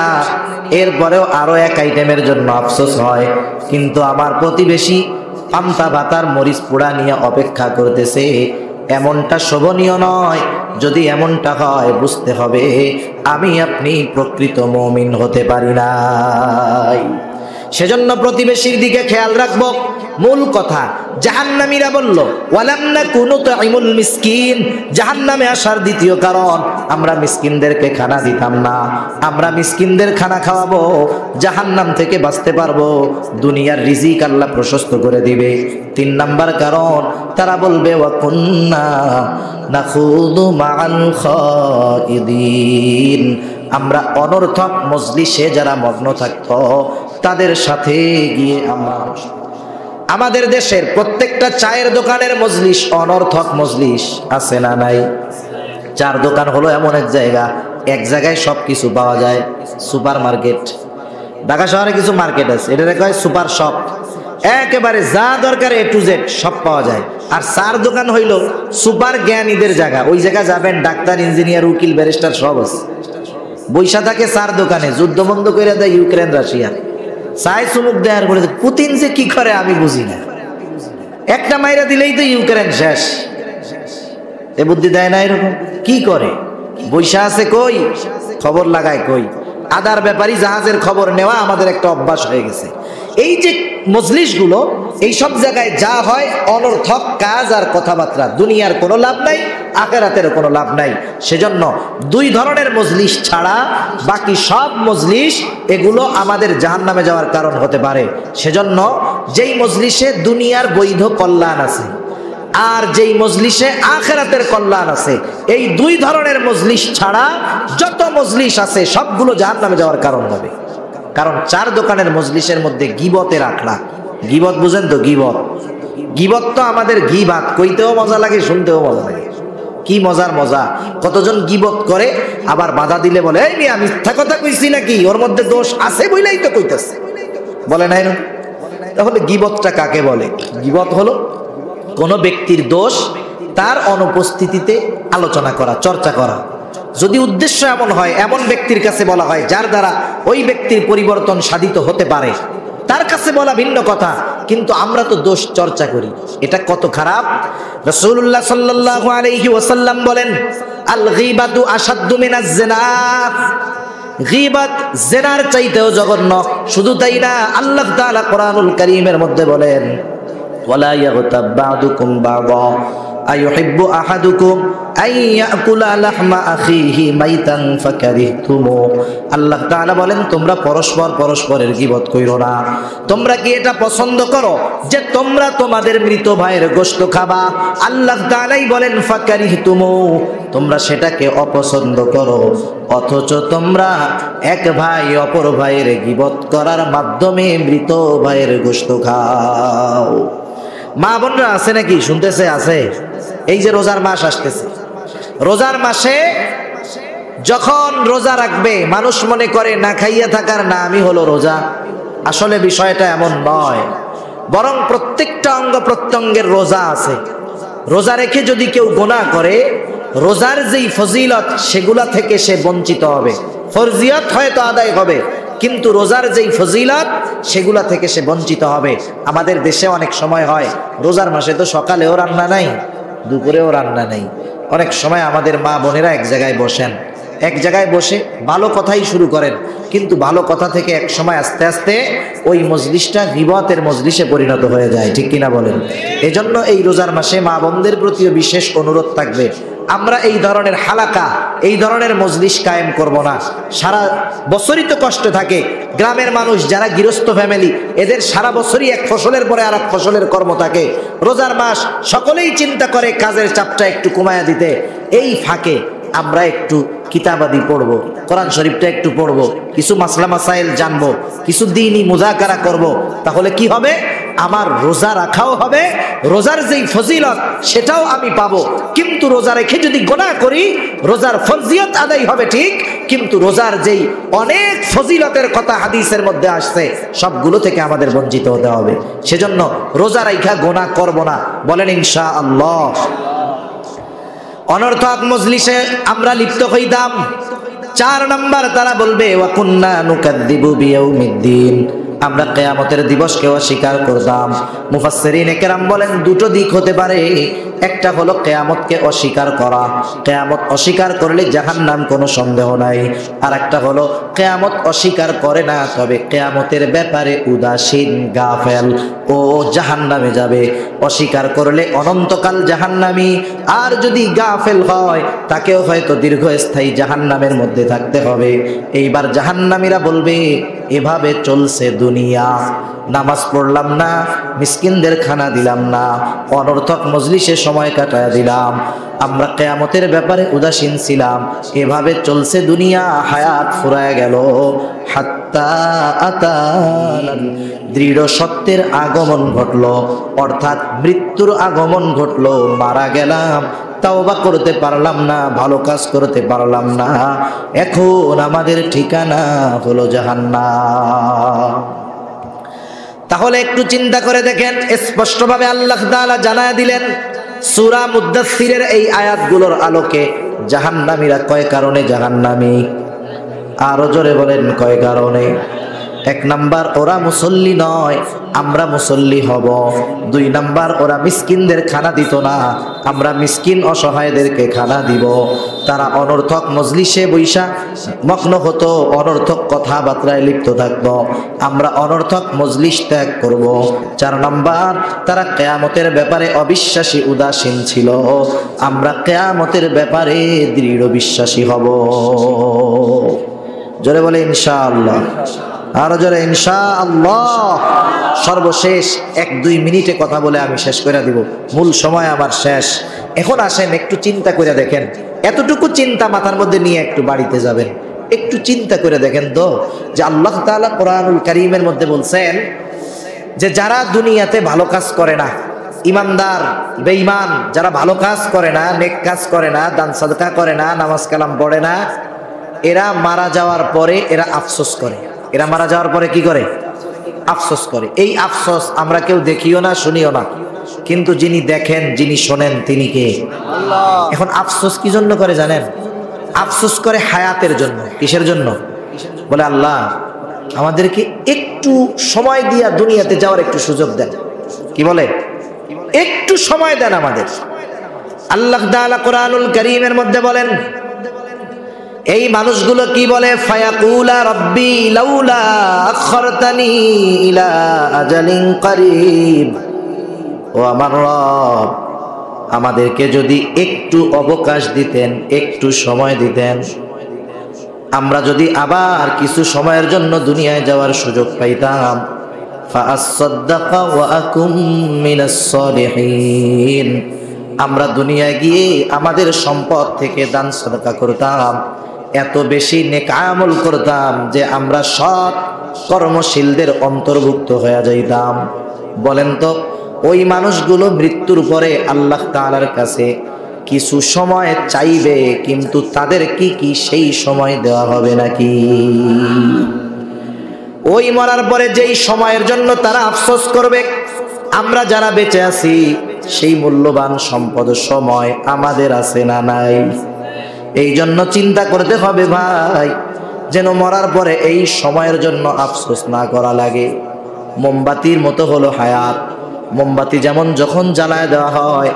এরপরেও আরো 1 আইটেমের জন্য আফসোস হয়, কিন্তু আমার প্রতিবেশী পান্তা ভাত আর মরিচ পোড়া নিয়ে অপেক্ষা করতেছে। এমনটা শোভনীয় নয়। যদি এমনটা হয়, বুঝতে হবে আমি আপনি প্রকৃত মুমিন হতে পারি নাই। সেজন্য প্রতিবেশীর দিকে খেয়াল রাখবো। মূল কথা, জাহান্নামীরা বলল ওয়ালাম নাকুনু তুইমুল মিসকিন, জাহান্নামে আসার দ্বিতীয় কারণ আমরা মিসকিনদেরকে খানা দিতাম না। আমরা মিসকিনদের খানা খাওয়াবো, জাহান্নাম থেকে বাঁচতে পারবো, দুনিয়ার রিজিক আল্লাহ প্রশস্ত করে দিবে। তিন নাম্বার কারণ, তারা বলবে ওয়া কুন্না নাখুদু মাআল খাইদিন, আমরা অনর্থক মজলিসে যারা মগ্ন থাকতো তাদের সাথে গিয়ে আমরা। আমাদের দেশের প্রত্যেকটা চায়ের দোকানের মজলিস অনর্থক মজলিস, আছে না নাই? চার দোকান হলো এমন এক জায়গায় সব কিছু পাওয়া যায়। সুপার মার্কেট, ঢাকা শহরে কিছু মার্কেট আছে, এটা কয় সুপার শপ, একেবারে যা দরকার A to Z সব পাওয়া যায়। আর চার দোকান হইল সুপার জ্ঞানীদের জায়গা, ওই জায়গা যাবেন ডাক্তার, ইঞ্জিনিয়ার, উকিল, ব্যারিস্টার সব আছে। বৈশা থাকে চার দোকানে, যুদ্ধ বন্ধ করে দেয় ইউক্রেন রাশিয়া, চাই চুমুক দেয়ার করে। পুতিন যে কি করে আমি বুঝি না, একটা মাইরা দিলেই তো ইউক্রেন শেষ। এ বুদ্ধি দেয় না, এরকম কি করে? বৈশা আছে কই, খবর লাগায় কই। আদার ব্যাপারী জাহাজের খবর নেওয়া আমাদের একটা অভ্যাস হয়ে গেছে। এই যে মজলিসগুলো, এই সব জায়গায় যা হয় অনর্থক কাজ আর কথাবার্তা, দুনিয়ার কোনো লাভ নাই, আখিরাতের কোনো লাভ নাই। সেজন্য দুই ধরনের মজলিস ছাড়া বাকি সব মজলিস এগুলো আমাদের জাহান্নামে যাওয়ার কারণ হতে পারে। সেজন্য যেই মজলিসে দুনিয়ার বৈধ কল্যাণ আছে আর যেই মজলিসে আখিরাতের কল্যাণ আছে, এই দুই ধরনের মজলিস ছাড়া যত মজলিস আছে সবগুলো জাহান্নামে যাওয়ার কারণ হবে। কারণ চার দোকানের মজলিসের মধ্যে গীবতের আখড়া। গীবত বুঝেন তো? গীবত তো আমাদের গীবাত কইতেও মজা লাগে, শুনতেও মজা লাগে। কি মজার মজা! কতজন গীবত করে, আবার বাধা দিলে বলে এই মিয়া মিথ্যা কথা কইছি নাকি, ওর মধ্যে দোষ আছে বইলাই তো কইতাছে, বলে নাই না? তাহলে গীবতটা কাকে বলে? গীবত হলো কোনো ব্যক্তির দোষ তার অনুপস্থিতিতে আলোচনা করা, চর্চা করা। যদি উদ্দেশ্য এমন হয়, এমন ব্যক্তির কাছে বলা হয় যার দ্বারা ওই ব্যক্তির পরিবর্তন সাধিত হতে পারে, তার কাছে বলা ভিন্ন কথা, কিন্তু আমরা তো দোষ চর্চা করি, এটা কত খারাপ! রাসূলুল্লাহ সাল্লাল্লাহু আলাইহি ওয়াসাল্লাম বলেন, আল গীবাতু আশাদ্দু মিনাজ জিনা, গীবত জিনার চাইতেও জঘন্য। শুধু তাই না, আল্লাহ তাআলা কোরআনুল কারীমের মধ্যে বলেন, ওয়ালা ইয়াগতাব বা'দুকুম বা'দা আইয়ুহিব্বু আহাদুকুম আইয়াকুলা লাহমা আখিহি মাইতান ফাকারিহতুমু। আল্লাহ তাআলা বলেন, তোমরা পরস্পরের গীবত কইরো না। তোমরা কি এটা পছন্দ করো যে তোমরা তোমাদের মৃত ভাইয়ের গোশত খাবা? আল্লাহ তাআলাই বলেন ফাকারিহতুমু, তোমরা সেটাকে অপছন্দ করো, অথচ তোমরা এক ভাই অপর ভাইয়ের গীবত করার মাধ্যমে মৃত ভাইয়ের গোশত খাও। মা বোনরা আছে নাকি? শুনতেছে? আছে। এই যে রোজার মাস আসতেছে, রোজার মাসে যখন রোজা রাখবে মানুষ মনে করে না খাইয়া থাকার নামই হলো রোজা। আসলে বিষয়টা এমন নয়, বরং প্রত্যেকটা অঙ্গ প্রত্যঙ্গের রোজা আছে। রোজা রেখে যদি কেউ গুনাহ করে, রোজার যেই ফজিলত সেগুলা থেকে সে বঞ্চিত হবে। ফরজিয়ত হয়তো আদায় হবে, কিন্তু রোজার যেই ফজিলত সেগুলা থেকে সে বঞ্চিত হবে। আমাদের দেশে অনেক সময় হয়, রোজার মাসে তো সকালেও রান্না নাই, দুপুরেও রান্না নাই। অনেক সময় আমাদের মা বোনেরা এক জায়গায় বসেন, এক জায়গায় বসে ভালো কথাই শুরু করেন, কিন্তু ভালো কথা থেকে এক সময় আস্তে আস্তে ওই মজলিসটা গীবতের মজলিসে পরিণত হয়ে যায়। ঠিক কিনা বলেন? এজন্য এই রোজার মাসে মা বোনদের প্রতিও বিশেষ অনুরোধ থাকবে, আমরা এই ধরনের হালাকা, এই ধরনের মজলিস কায়েম করব না। সারা বছরই তো কষ্ট থাকে। গ্রামের মানুষ যারা গৃহস্থ ফ্যামিলি, এদের সারা বছরই এক ফসলের পরে আর এক ফসলের কর্ম থাকে। রোজার মাস সকলেই চিন্তা করে কাজের চাপটা একটু কমায়া দিতে। এই ফাঁকে আমরা একটু কিতাবাদি পড়বো, কোরআন শরীফটা একটু পড়বো, কিছু মাসলা মাসাইল জানবো, কিছু দ্বীনি মুযাকারা করব। তাহলে কি হবে? আমার রোজা রাখাও হবে, রোজার যেই ফজিলত সেটাও আমি পাবো। কিন্তু রোজা রেখে যদি গুনাহ করি, রোজার ফজিলত আদায় হবে ঠিক, কিন্তু রোজার যেই অনেক ফজিলতের কথা হাদিসের মধ্যে আসছে সবগুলো থেকে আমাদের বঞ্চিত হতে হবে। সেজন্য রোজা রাখা গুনাহ করব না, বলেন ইনশাআল্লাহ। অনর্থক মজলিসে আমরা লিপ্ত হইতাম। 4 নাম্বার, তারা বলবে ওয়া কুন্না নুকাদ্দিবু বিয়াউমিদ্দিন, আমরা কিয়ামতের দিবসকে অস্বীকার করতাম। মুফাসসিরিনে কেরাম বলেন দুটো দিক হতে পারে। একটা হলো কিয়ামতকে অস্বীকার করা, কিয়ামত অস্বীকার করলে জাহান্নাম, কোনো সন্দেহ নাই। আর একটা হলো কিয়ামত অস্বীকার করে না, তবে কিয়ামতের ব্যাপারে উদাসীন, গাফেল, ও জাহান্নামে যাবে। অস্বীকার করলে অনন্তকাল জাহান্নামী, আর যদি গাফেল হয় তাকেও হয়তো দীর্ঘস্থায়ী জাহান্নামের মধ্যে থাকতে হবে। এইবার জাহান্নামীরা বলবে এভাবে চলছে দুনিয়া। নামাজ পড়লাম না, মিসকিনদের খানা দিলাম না, অনর্থক মজলিসে সময় কাটায় দিলাম, আমরা কিয়ামতের ব্যাপারে উদাসীন ছিলাম, এভাবে চলছে দুনিয়া। হায়াত ফুরায় গেল। হাত্তা আতানা, দৃঢ় সত্যের আগমন ঘটলো, অর্থাৎ মৃত্যুর আগমন ঘটলো। মারা গেলাম, তাওবা করতে পারলাম না, ভালো কাজ করতে পারলাম না, এখন আমাদের ঠিকানা হলো জাহান্নাম। তাহলে একটু চিন্তা করে দেখেন, স্পষ্টভাবে আল্লাহ তাআলা জানায় দিলেন সূরা মুদ্দাসসিরের এই আয়াতগুলোর আলোকে, জাহান্নামীরা কয় কারণে জাহান্নামী? আরো জোরে বলেন, কয় কারণে? এক নাম্বার, ওরা মুসল্লি নয়, আমরা মুসল্লি হব। দুই নাম্বার, ওরা মিসকিনদের খানা দিত না, আমরা মিসকিন অসহায়দেরকে খানা দিব। তারা অনর্থক মজলিসে বৈশা মগ্ন হতো, অনর্থক কথাবার্তায় লিপ্ত থাকতো, আমরা অনর্থক মজলিস ত্যাগ করব। চার নাম্বার, তারা কিয়ামতের ব্যাপারে অবিশ্বাসী, উদাসীন ছিল, আমরা কিয়ামতের ব্যাপারে দৃঢ় বিশ্বাসী হব। জোরে বলে ইনশাআল্লাহ, আরো জোরে ইনশাআল্লাহ। সর্বশেষ 1-2 মিনিটে কথা বলে আমি শেষ করে দিব, মূল সময় আমার শেষ। এখন আসেন একটু চিন্তা করে দেখেন, এতটুকু চিন্তা মাথার মধ্যে নিয়ে একটু বাড়িতে যাবেন, একটু চিন্তা করে দেখেন তো যে আল্লাহ তাআলা কোরআনুল কারীমের মধ্যে বলছেন যে যারা দুনিয়াতে ভালো কাজ করে না, ইমানদার বেঈমান, যারা ভালো কাজ করে না, নেক কাজ করে না, দান সাদকা করে না, নামাজ কালাম পড়ে না, এরা মারা যাওয়ার পরে এরা আফসোস করে। এরা মারা যাওয়ার পরে কি করে? আফসোস করে। এই আফসোস আমরা কেউ দেখিও না, শুনিও না, কিন্তু যিনি দেখেন, যিনি শোনেন, তিনি কে? আল্লাহ। এখন আফসোস কি জন্য করে জানেন? আফসোস করে হায়াতের জন্য। কিসের জন্য? বলে আল্লাহ আমাদেরকে একটু সময় দিয়া দুনিয়াতে যাওয়ার একটু সুযোগ দেন। কি বলে? একটু সময় দেন আমাদের। আল্লাহ তাআলা কোরআনুল কারীমের মধ্যে বলেন, এই মানুষগুলো কি বলে? ফায়াকুলা রব্বি লাউলা আখরতানি ইলা আজালিন করিব, ও আমার রব আমাদেরকে যদি একটু অবকাশ দিতেন, একটু সময় দিতেন, আমরা যদি আবার কিছু সময়ের জন্য দুনিয়ায় যাওয়ার সুযোগ পাইতাম, ফাআসসাদদাকা ওয়া আকুম মিনাস সালিহিন, আমরা দুনিয়ায় গিয়ে আমাদের সম্পদ থেকে দান সাদকা করতাম, এত বেশি নেক আমল করতাম যে আমরা সৎ কর্মশীলদের অন্তর্ভুক্ত হয়ে যাইতাম। বলেন তো ওই মানুষগুলো মৃত্যুর পরে আল্লাহ তাআলার কাছে কিছু সময় চাইবে, কিন্তু তাদের কি সেই সময় দেওয়া হবে নাকি? ওই মরার পরে যেই সময়ের জন্য তারা আফসোস করবে, আমরা যারা বেঁচে আছি সেই মূল্যবান সম্পদ সময় আমাদের আছে না নাই? এই জন্য চিন্তা করতে হবে ভাই, যেন মরার পরে এই সময়ের জন্য আফসোস না করা লাগে। মোমবাতির মতো হলো হায়াত। মোমবাতি যেমন যখন জ্বালায় দেওয়া হয়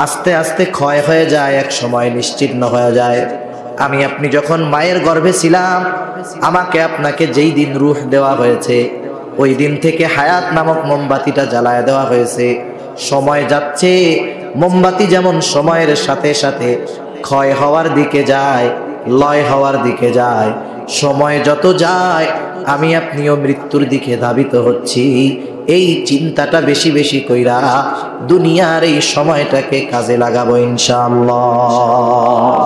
আস্তে আস্তে ক্ষয় হয়ে যায়, এক সময় নিশ্চিহ্ন হয়ে যায়। আমি আপনি যখন মায়ের গর্ভে ছিলাম, আমাকে আপনাকে যেই দিন রূহ দেওয়া হয়েছে ওই দিন থেকে হায়াত নামক মোমবাতিটা জ্বালায় দেওয়া হয়েছে। সময় যাচ্ছে, মোমবাতি যেমন সময়ের সাথে সাথে ক্ষয় হওয়ার দিকে যায়, লয় হওয়ার দিকে যায়, সময় যত যায় আমি আপনিও মৃত্যুর দিকে ধাবিত হচ্ছি। এই চিন্তাটা বেশি বেশি কইরা দুনিয়ার এই সময়টাকে কাজে লাগাবো ইনশাআল্লাহ,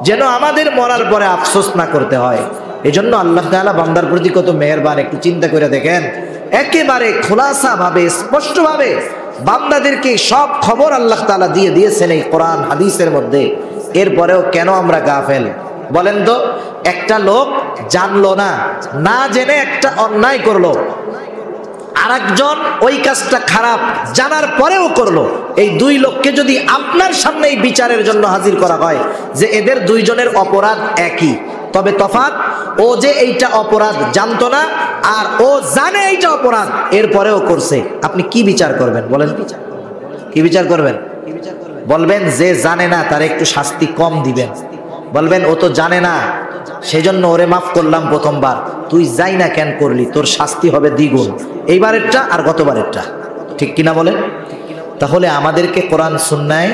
যেন আমাদের মরার পরে আফসোস না করতে হয়। এই জন্য আল্লাহ তাআলা বান্দার প্রতি কত মেহেরবান, একটু চিন্তা করে দেখেন। একেবারে খোলাসা ভাবে, স্পষ্ট ভাবে বান্দাদেরকে সব খবর আল্লাহ তাআলা দিয়ে দিয়েছেন এই কোরআন হাদিসের মধ্যে। এরপরেও কেন আমরা গাফেল? বলেন তো, একটা লোক জানলো না, না জেনে একটা অন্যায় করলো, আরেকজন ওই কাজটা খারাপ জানার পরেও করলো। এই দুই লোককে যদি আপনার সামনে এই বিচারের জন্য হাজির করা হয় যে এদের দুইজনের অপরাধ একই, তবে তফাৎ ও যে এইটা অপরাধ জানতো না আর ও জানে এইটা অপরাধ এরপরেও করছে, আপনি কি বিচার করবেন? বলেন, কি বিচার করবেন? বলবেন যে জানে না তার একটু শাস্তি কম দিবেন, বলবেন ও তো জানে না সেই জন্য ওরে মাফ করলাম প্রথমবার, তুই যাই না কেন করলি, তোর শাস্তি হবে দ্বিগুণ, এইবারেরটা আর গতবারেরটা। ঠিক কিনা বলেন? তাহলে আমাদেরকে কোরআন সুন্নায়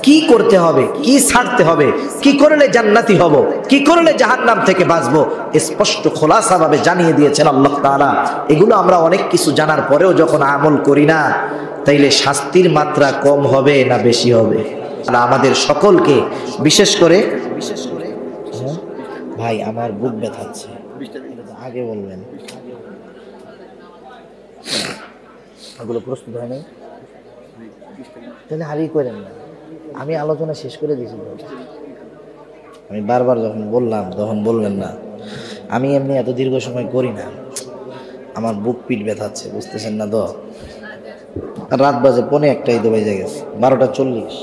কি কি করতে হবে, কি ছাড়তে হবে, কি করলে জান্নাতি হব, কি করলে জাহান্নাম থেকে বাঁচবো, স্পষ্ট খোলাসা ভাবে জানিয়ে দিয়েছেন আল্লাহ তাআলা। এগুলো আমরা অনেক কিছু জানার পরেও যখন আমল করি না, তাইলে শাস্তির মাত্রা কম হবে না বেশি হবে? আমাদের সকলকে বিশেষ করে ভাই আমার বুক ব্যথাচ্ছে, আগে বলবেন। ওগুলো প্রস্তুত হয় নাই, তাহলে হারি করেন না। আমি আলোচনা শেষ করে দিয়েছি, আমি বারবার যখন বললাম তখন বলবেন না। আমি এমনি এত দীর্ঘ সময় করি না, আমার বুক পিঠ ব্যথাচ্ছে, বুঝতেছেন না তো? রাত বাজে 1:45 তো বেজে গেছে, 12:40।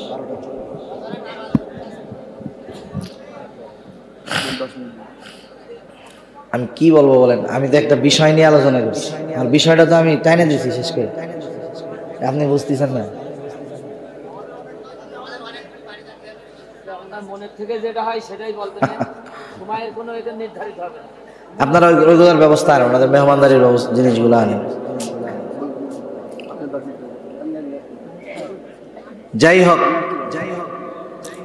আমি কি বলবো বলেন? আমি তো একটা বিষয় নিয়ে আলোচনা করছি, আর বিষয়টা তো আমি টাইনে দিচ্ছি শেষ করে, আপনি বুঝতেছেন না? আপনারা ওইগুলোর ব্যবস্থা আনেন, ওনাদের মেহমানদারির জিনিসগুলো আনেন। যাই হোক,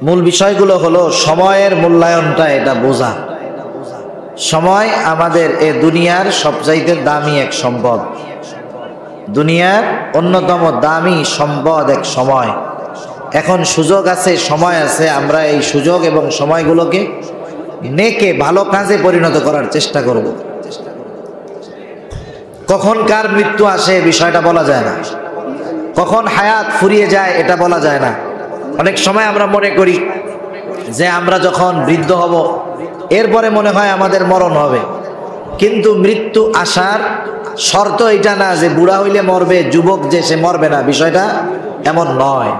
মূল বিষয়গুলো হলো সময়ের মূল্যায়নটা, এটা বোঝা। সময় আমাদের এ দুনিয়ার সবচাইতে দামি এক সম্পদ, দুনিয়ার অন্যতম দামি সম্পদ এক সময়। এখন সুযোগ আছে, সময় আছে, আমরা এই সুযোগ এবং সময়গুলোকে নেকে ভালো কাজে পরিণত করার চেষ্টা করব। কখন কার মৃত্যু আসে বিষয়টা বলা যায় না, কখন হায়াত ফুরিয়ে যায় এটা বলা যায় না। অনেক সময় আমরা মনে করি যে আমরা যখন বৃদ্ধ হব এরপরে মনে হয় আমাদের মরণ হবে, কিন্তু মৃত্যু আসার শর্ত এটা না যে বুড়া হইলে মরবে, যুবক যে সে মরবে না, বিষয়টা এমন নয়।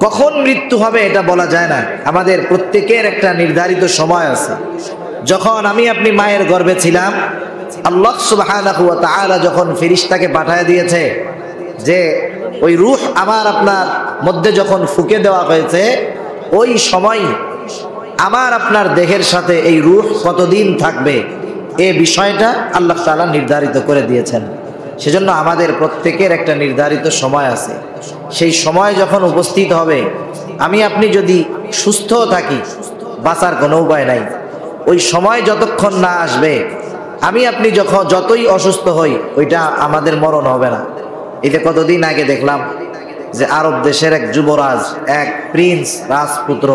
কখন মৃত্যু হবে এটা বলা যায় না, আমাদের প্রত্যেকের একটা নির্ধারিত সময় আছে। যখন আমি আপনি মায়ের গর্ভে ছিলাম, আল্লাহ সুবহানাহু ওয়া তাআলা যখন ফেরেশতাকে পাঠিয়ে দিয়েছে যে ওই রূহ আমার আপনার মধ্যে যখন ফুঁকে দেওয়া হয়েছে, ওই সময় আমার আপনার দেহের সাথে এই রূহ কতদিন থাকবে এই বিষয়টা আল্লাহ তাআলা নির্ধারিত করে দিয়েছেন। সেজন্য আমাদের প্রত্যেকের একটা নির্ধারিত সময় আছে। সেই সময় যখন উপস্থিত হবে, আমি আপনি যদি সুস্থ থাকি, বাঁচার কোনো উপায় নাই। ওই সময় যতক্ষণ না আসবে, আমি আপনি যতই অসুস্থ হই, ওইটা আমাদের মরণ হবে না। এটা কতদিন আগে দেখলাম যে আরব দেশের এক যুবরাজ, এক প্রিন্স রাজপুত্র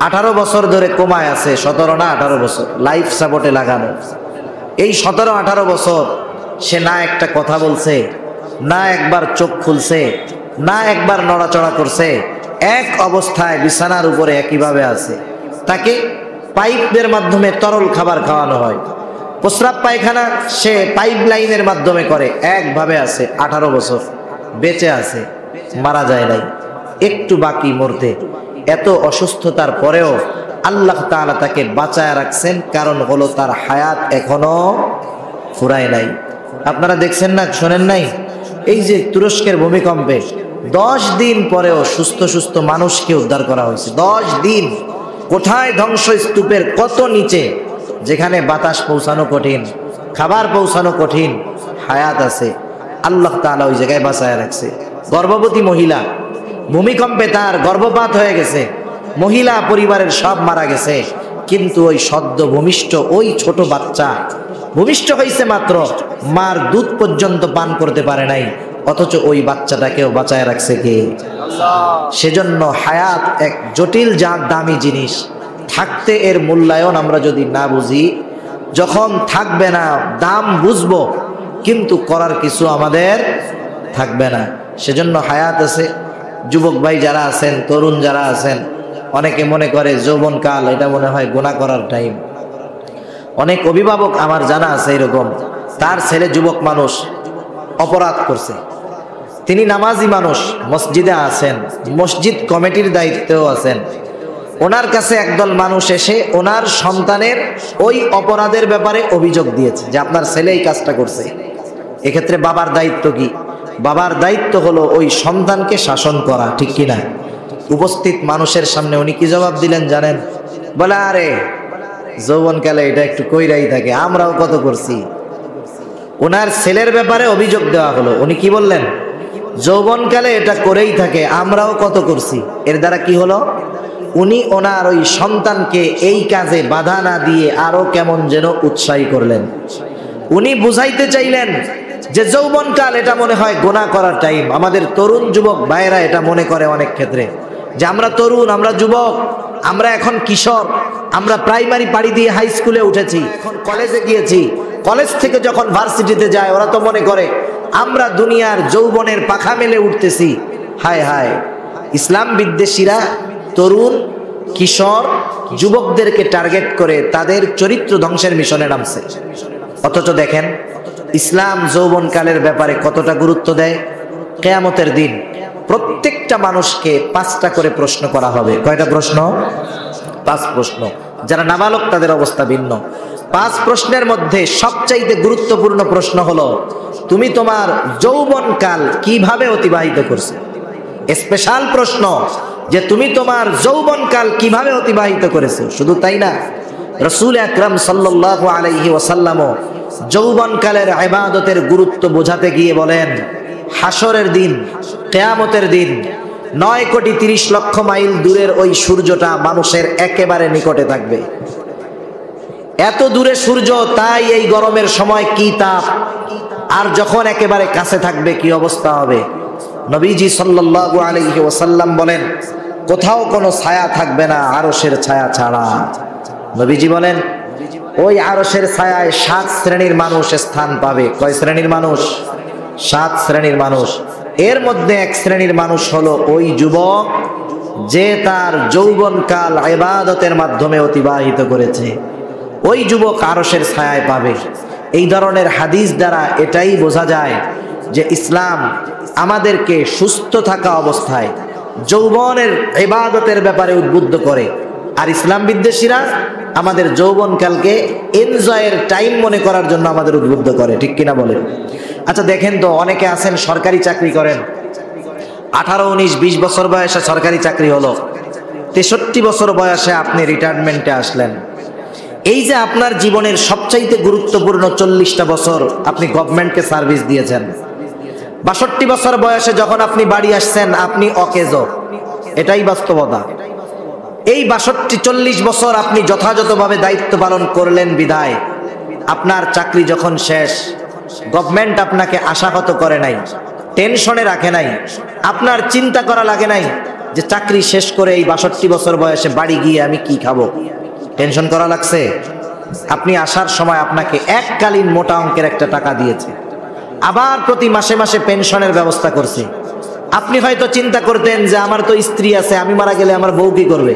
18 বছর ধরে কোমায় আছে, 17 না 18 বছর লাইফ সাপোর্টে লাগানো। এই 17-18 বছর সে না একটা কথা বলছে, না একবার চোখ খুলছে, না একবার নড়াচড়া করছে, এক অবস্থায় বিছানার উপরে একইভাবে আছে। তাকে পাইপের মাধ্যমে তরল খাবার খাওয়ানো হয়, প্রস্রাব পায়খানা সে পাইপ লাইনের মাধ্যমে করে, একভাবে আছে। 18 বছর বেঁচে আছে, মারা যায় নাই, একটু বাকি মরতে। এত অসুস্থতার পরেও আল্লাহ তাআলা তাকে বাঁচায় রাখছেন, কারণ হলো তার হায়াত এখনো ফুরায় নাই। আপনারা দেখছেন না, শোনেন নাই? এই যে তুরস্কের ভূমিকম্পে 10 দিন পরেও সুস্থ সুস্থ মানুষকে উদ্ধার করা হয়েছে। 10 দিন কোথায় ধ্বংসস্তূপের কত নিচে, যেখানে বাতাস পৌঁছানো কঠিন, খাবার পৌঁছানো কঠিন, হায়াত আছে, আল্লাহ তাআলা ওই জায়গায় বাঁচায় রাখছে। গর্ভবতী মহিলা, ভূমিকম্পে তার গর্ভপাত হয়ে গেছে, মহিলা পরিবারের সব মারা গেছে, কিন্তু ওই সদ্য ভূমিষ্ঠ ওই ছোট বাচ্চা ভূমিষ্ঠ হয়েছে মাত্র, মার দুধ পর্যন্ত পান করতে পারে নাই, অথচ ওই বাচ্চাটাকেও বাঁচায় রাখছে কে? আল্লাহ। সেজন্য হায়াত এক জটিল দামি জিনিস, থাকতে এর মূল্যায়ন আমরা যদি না বুঝি, যখন থাকবে না দাম বুঝবো, কিন্তু করার কিছু আমাদের থাকবে না। সেজন্য হায়াত আছে। যুবক ভাই যারা আছেন, তরুণ যারা আছেন, অনেকে মনে করে যৌবনকাল এটা মনে হয় গুনাহ করার টাইম। অনেক অভিভাবক আমার জানা আছে এরকম, তার ছেলে যুবক মানুষ অপরাধ করছে, তিনি নামাজি মানুষ, মসজিদে আছেন, মসজিদ কমিটির দায়িত্বেও আছেন। ওনার কাছে একদল মানুষ এসে ওনার সন্তানের ওই অপরাধের ব্যাপারে অভিযোগ দিয়েছে যে আপনার ছেলে এই কাজটা করছে। এক্ষেত্রে বাবার দায়িত্ব কি? বাবার দায়িত্ব হলো ওই সন্তানকে শাসন করা, ঠিক কিনা? উপস্থিত মানুষের সামনে উনি কি জবাব দিলেন জানেন? বলে, আরে যৌবনকালে এটা একটু কইরাই থাকে, আমরাও কত করছি। ওনার ছেলের ব্যাপারে অভিযোগ দেওয়া হলো, উনি কি বললেন? যৌবনকালে এটা করেই থাকে, আমরাও কত করছি। এর দ্বারা কি হলো, উনি ওনার ওই সন্তানকে এই কাজে বাধা না দিয়ে আরো কেমন যেন উৎসাহী করলেন। উনি বুঝাইতে চাইলেন যে যৌবনকাল এটা মনে হয় গুনাহ করার টাইম। আমাদের তরুণ যুবক ভাইয়েরা এটা মনে করে অনেক ক্ষেত্রে যে আমরা তরুণ, আমরা যুবক, আমরা এখন কিশোর, আমরা প্রাইমারি পাড়ি দিয়ে হাই স্কুলে উঠেছি, এখন কলেজে গিয়েছি, কলেজ থেকে যখন ভার্সিটিতে যায় ওরা তো মনে করে আমরা দুনিয়ার যৌবনের পাখা মেলে উঠতেছি। হায় হায়, ইসলাম বিদ্বেষীরা তরুণ কিশোর যুবকদেরকে টার্গেট করে তাদের চরিত্র ধ্বংসের মিশনে নামছে। অথচ দেখেন ইসলাম যৌবনকালের ব্যাপারে কতটা গুরুত্ব দেয়। কিয়ামতের দিন প্রত্যেকটা মানুষকে 5টা করে প্রশ্ন করা হবে। কয়টা প্রশ্ন? 5 প্রশ্ন। যারা নাবালক তাদের অবস্থা ভিন্ন। 5 প্রশ্নের মধ্যে সবচাইতে গুরুত্বপূর্ণ প্রশ্ন হলো তুমি তোমার যৌবনকাল কিভাবে অতিবাহিত করছো। স্পেশাল প্রশ্ন যে তুমি তোমার যৌবনকাল কিভাবে অতিবাহিত করেছো। শুধু তাই না, রাসূল আকরাম সাল্লাল্লাহু আলাইহি ওয়াসাল্লামও যৌবনকালের ইবাদতের গুরুত্ব বোঝাতে গিয়ে বলেন, হাসরের দিন, কিয়ামতের দিন 9,30,00,000 মাইল দূরের ওই সূর্যটা মানুষের একেবারে নিকটে থাকবে। এত দূরে সূর্য, তাই এই গরমের সময় কি তাপ, আর যখন একেবারে কাছে থাকবে কি অবস্থা হবে। নবীজি সাল্লাল্লাহু আলাইহি ওয়াসাল্লাম বলেন কোথাও কোনো ছায়া থাকবে না আরশের ছায়া ছাড়া। নবীজি বলেন ওই আরশের ছায়ায় 7 শ্রেণীর মানুষ স্থান পাবে। কয় শ্রেণীর মানুষ? 7 শ্রেণীর মানুষ। এর মধ্যে এক শ্রেণীর মানুষ হলো ওই যুবক যে তার যৌবনকাল ইবাদতের মাধ্যমে অতিবাহিত করেছে। ওই যুবক আরশের ছায়ায় পাবে। এই ধরনের হাদিস দ্বারা এটাই বোঝা যায় যে ইসলাম আমাদেরকে সুস্থ থাকা অবস্থায় যৌবনের ইবাদতের ব্যাপারে উদ্বুদ্ধ করে, আর ইসলাম বিদ্বেষীরা আমাদের যৌবনকালকে এনজয়ের টাইম মনে করার জন্য আমাদের উদ্বুদ্ধ করে। ঠিক কিনা বলেন? আচ্ছা দেখেন তো, অনেকে আছেন সরকারি চাকরি করেন, 18, 19, 20 বছর বয়সে সরকারি চাকরি হলো, 63 বছর বয়সে আপনি রিটায়ারমেন্টে আসলেন। এই যে আপনার জীবনের সবচাইতে গুরুত্বপূর্ণ 40টা বছর আপনি গভর্নমেন্টকে সার্ভিস দিয়েছেন। 62 বছর বয়সে যখন আপনি বাড়ি আসছেন আপনি অকেজো, এটাই বাস্তবতা। এই 62-40 বছর আপনি যথাযথভাবে দায়িত্ব পালন করলেন বিধায় আপনার চাকরি যখন শেষ, গভর্নমেন্ট আপনাকে আশাহত করে নাই, টেনশনে রাখে নাই, আপনার চিন্তা করা লাগে নাই যে চাকরি শেষ করে এই 62 বছর বয়সে বাড়ি গিয়ে আমি কি খাবো। টেনশন করা লাগছে? আপনি আসার সময় আপনাকে এককালীন মোটা অঙ্কের একটা টাকা দিয়েছে, আবার প্রতি মাসে মাসে পেনশনের ব্যবস্থা করছে। আপনি হয়তো চিন্তা করতেন যে আমার তো স্ত্রী আছে, আমি মারা গেলে আমার বউ কি করবে।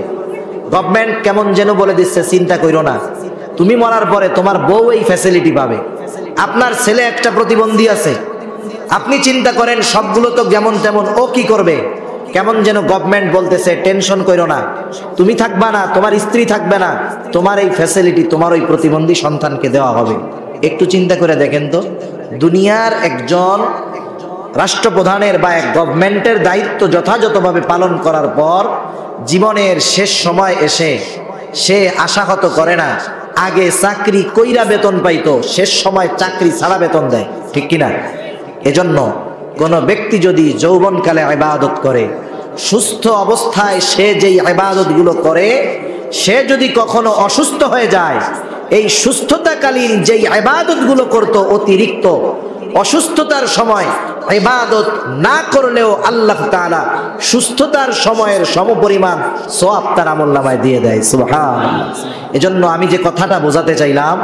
গভর্নমেন্ট কেমন যেন বলে দিচ্ছে চিন্তা কইরো না, তুমি মরার পরে তোমার বউ এই ফ্যাসিলিটি পাবে। আপনার ছেলে একটা প্রতিবন্ধী আছে, আপনি চিন্তা করেন সবগুলো তো যেমন তেমন, ও কি করবে। কেমন যেন গভর্নমেন্ট বলতেছে টেনশন কইরো না, তুমি থাকবা না, তোমার স্ত্রী থাকবে না, তোমার এই ফ্যাসিলিটি তোমার ওই প্রতিবন্ধী সন্তানকে দেওয়া হবে। একটু চিন্তা করে দেখেন তো, দুনিয়ার একজন রাষ্ট্রপ্রধানের বা এক গভর্নমেন্টের দায়িত্ব যথাযথভাবে পালন করার পর জীবনের শেষ সময় এসে সে আশাহত করে না আগে চাকরি কইরা বেতন পাইতো, শেষ সময় চাকরি ছাড়া বেতন দেয়। ঠিক কিনা? এজন্য কোন ব্যক্তি যদি যৌবনকালে ইবাদত করে, সুস্থ অবস্থায় সে যেই ইবাদতগুলো করে, সে যদি কখনো অসুস্থ হয়ে যায়, এই সুস্থতাকালীন যেই ইবাদতগুলো করত অতিরিক্ত, অসুস্থতার সময় ইবাদত না করলেও আল্লাহ তাআলা সুস্থতার সময়ের সমপরিমাণ সওয়াব তার আমলনামায় দিয়ে দেয়। সুবহানাল্লাহ। এজন্য আমি যে কথাটা বোঝাতে চাইলাম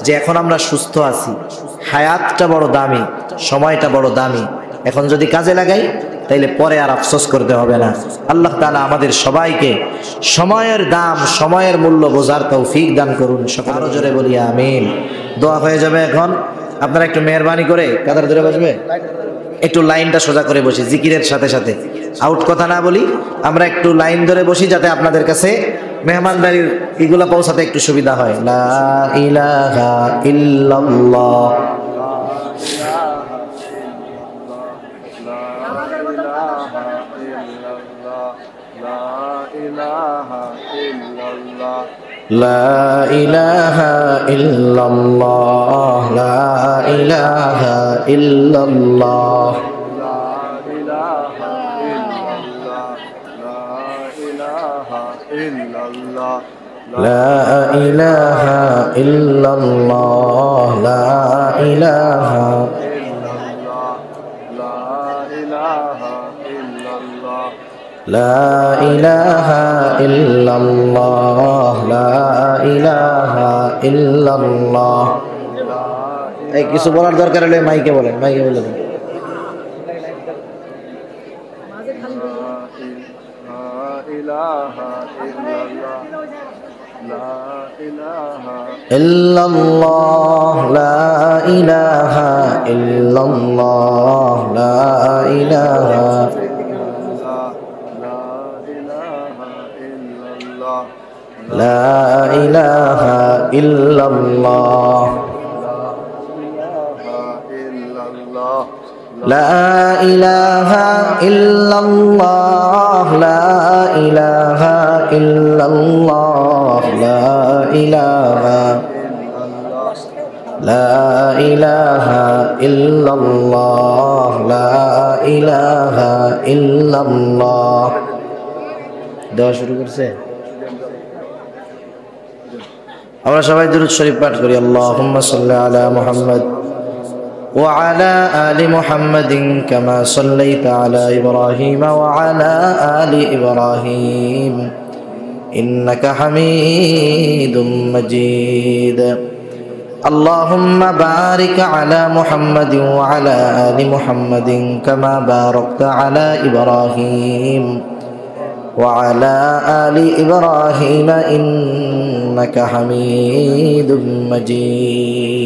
যে এখন আমরা সুস্থ আছি, হায়াতটা বড় দামি, সময়টা বড় দামি। এখন যদি কাজে লাগাই তাইলে পরে আর আফসোস করতে হবে না। আল্লাহ তাআলা আমাদের সবাইকে সময়ের দাম, সময়ের মূল্য বোঝার তৌফিক দান করুন। সকল জোরে বলি আমিন। দোয়া হয়ে যাবে। এখন আপনারা একটু মেহরবানি করে কাতার ধরে বসবে, একটু লাইনটা সোজা করে বসি, জিকিরের সাথে সাথে আউট কথা না বলি, আমরা একটু লাইন ধরে বসি যাতে আপনাদের কাছে মেহমানদারির এগুলা পৌঁছাতে একটু সুবিধা হয়। লা ইলাহা ইল্লাল্লাহ, লা ইলাহা ইল্লাল্লাহ, লা ইলাহা ইল্লাল্লাহ, লা لا إله إلا الله لا إله لا إله إلا الله لا إله إلا الله এই কিছু বলার দরকার হলে মাইকে বলেন إلا الله لا إله إلا الله لا إله لا إله إلا الله لا إله إلا الله لا إله إلا الله لا إله لا إله إلا الله لا إله إلا الله দেওয়া শুরু করছে আমরা সবাই দুরূদ শরীফ পাঠ করি আল্লাহুম্মা সাল্লি আলা মুহাম্মদ وعلى آل محمد كما صليت على إبراهيم وعلى آل إبراهيم إنك حميد مجيد اللهم بارك على محمد وعلى آل محمد كما باركت على إبراهيم وعلى آل إبراهيم إنك حميد مجيد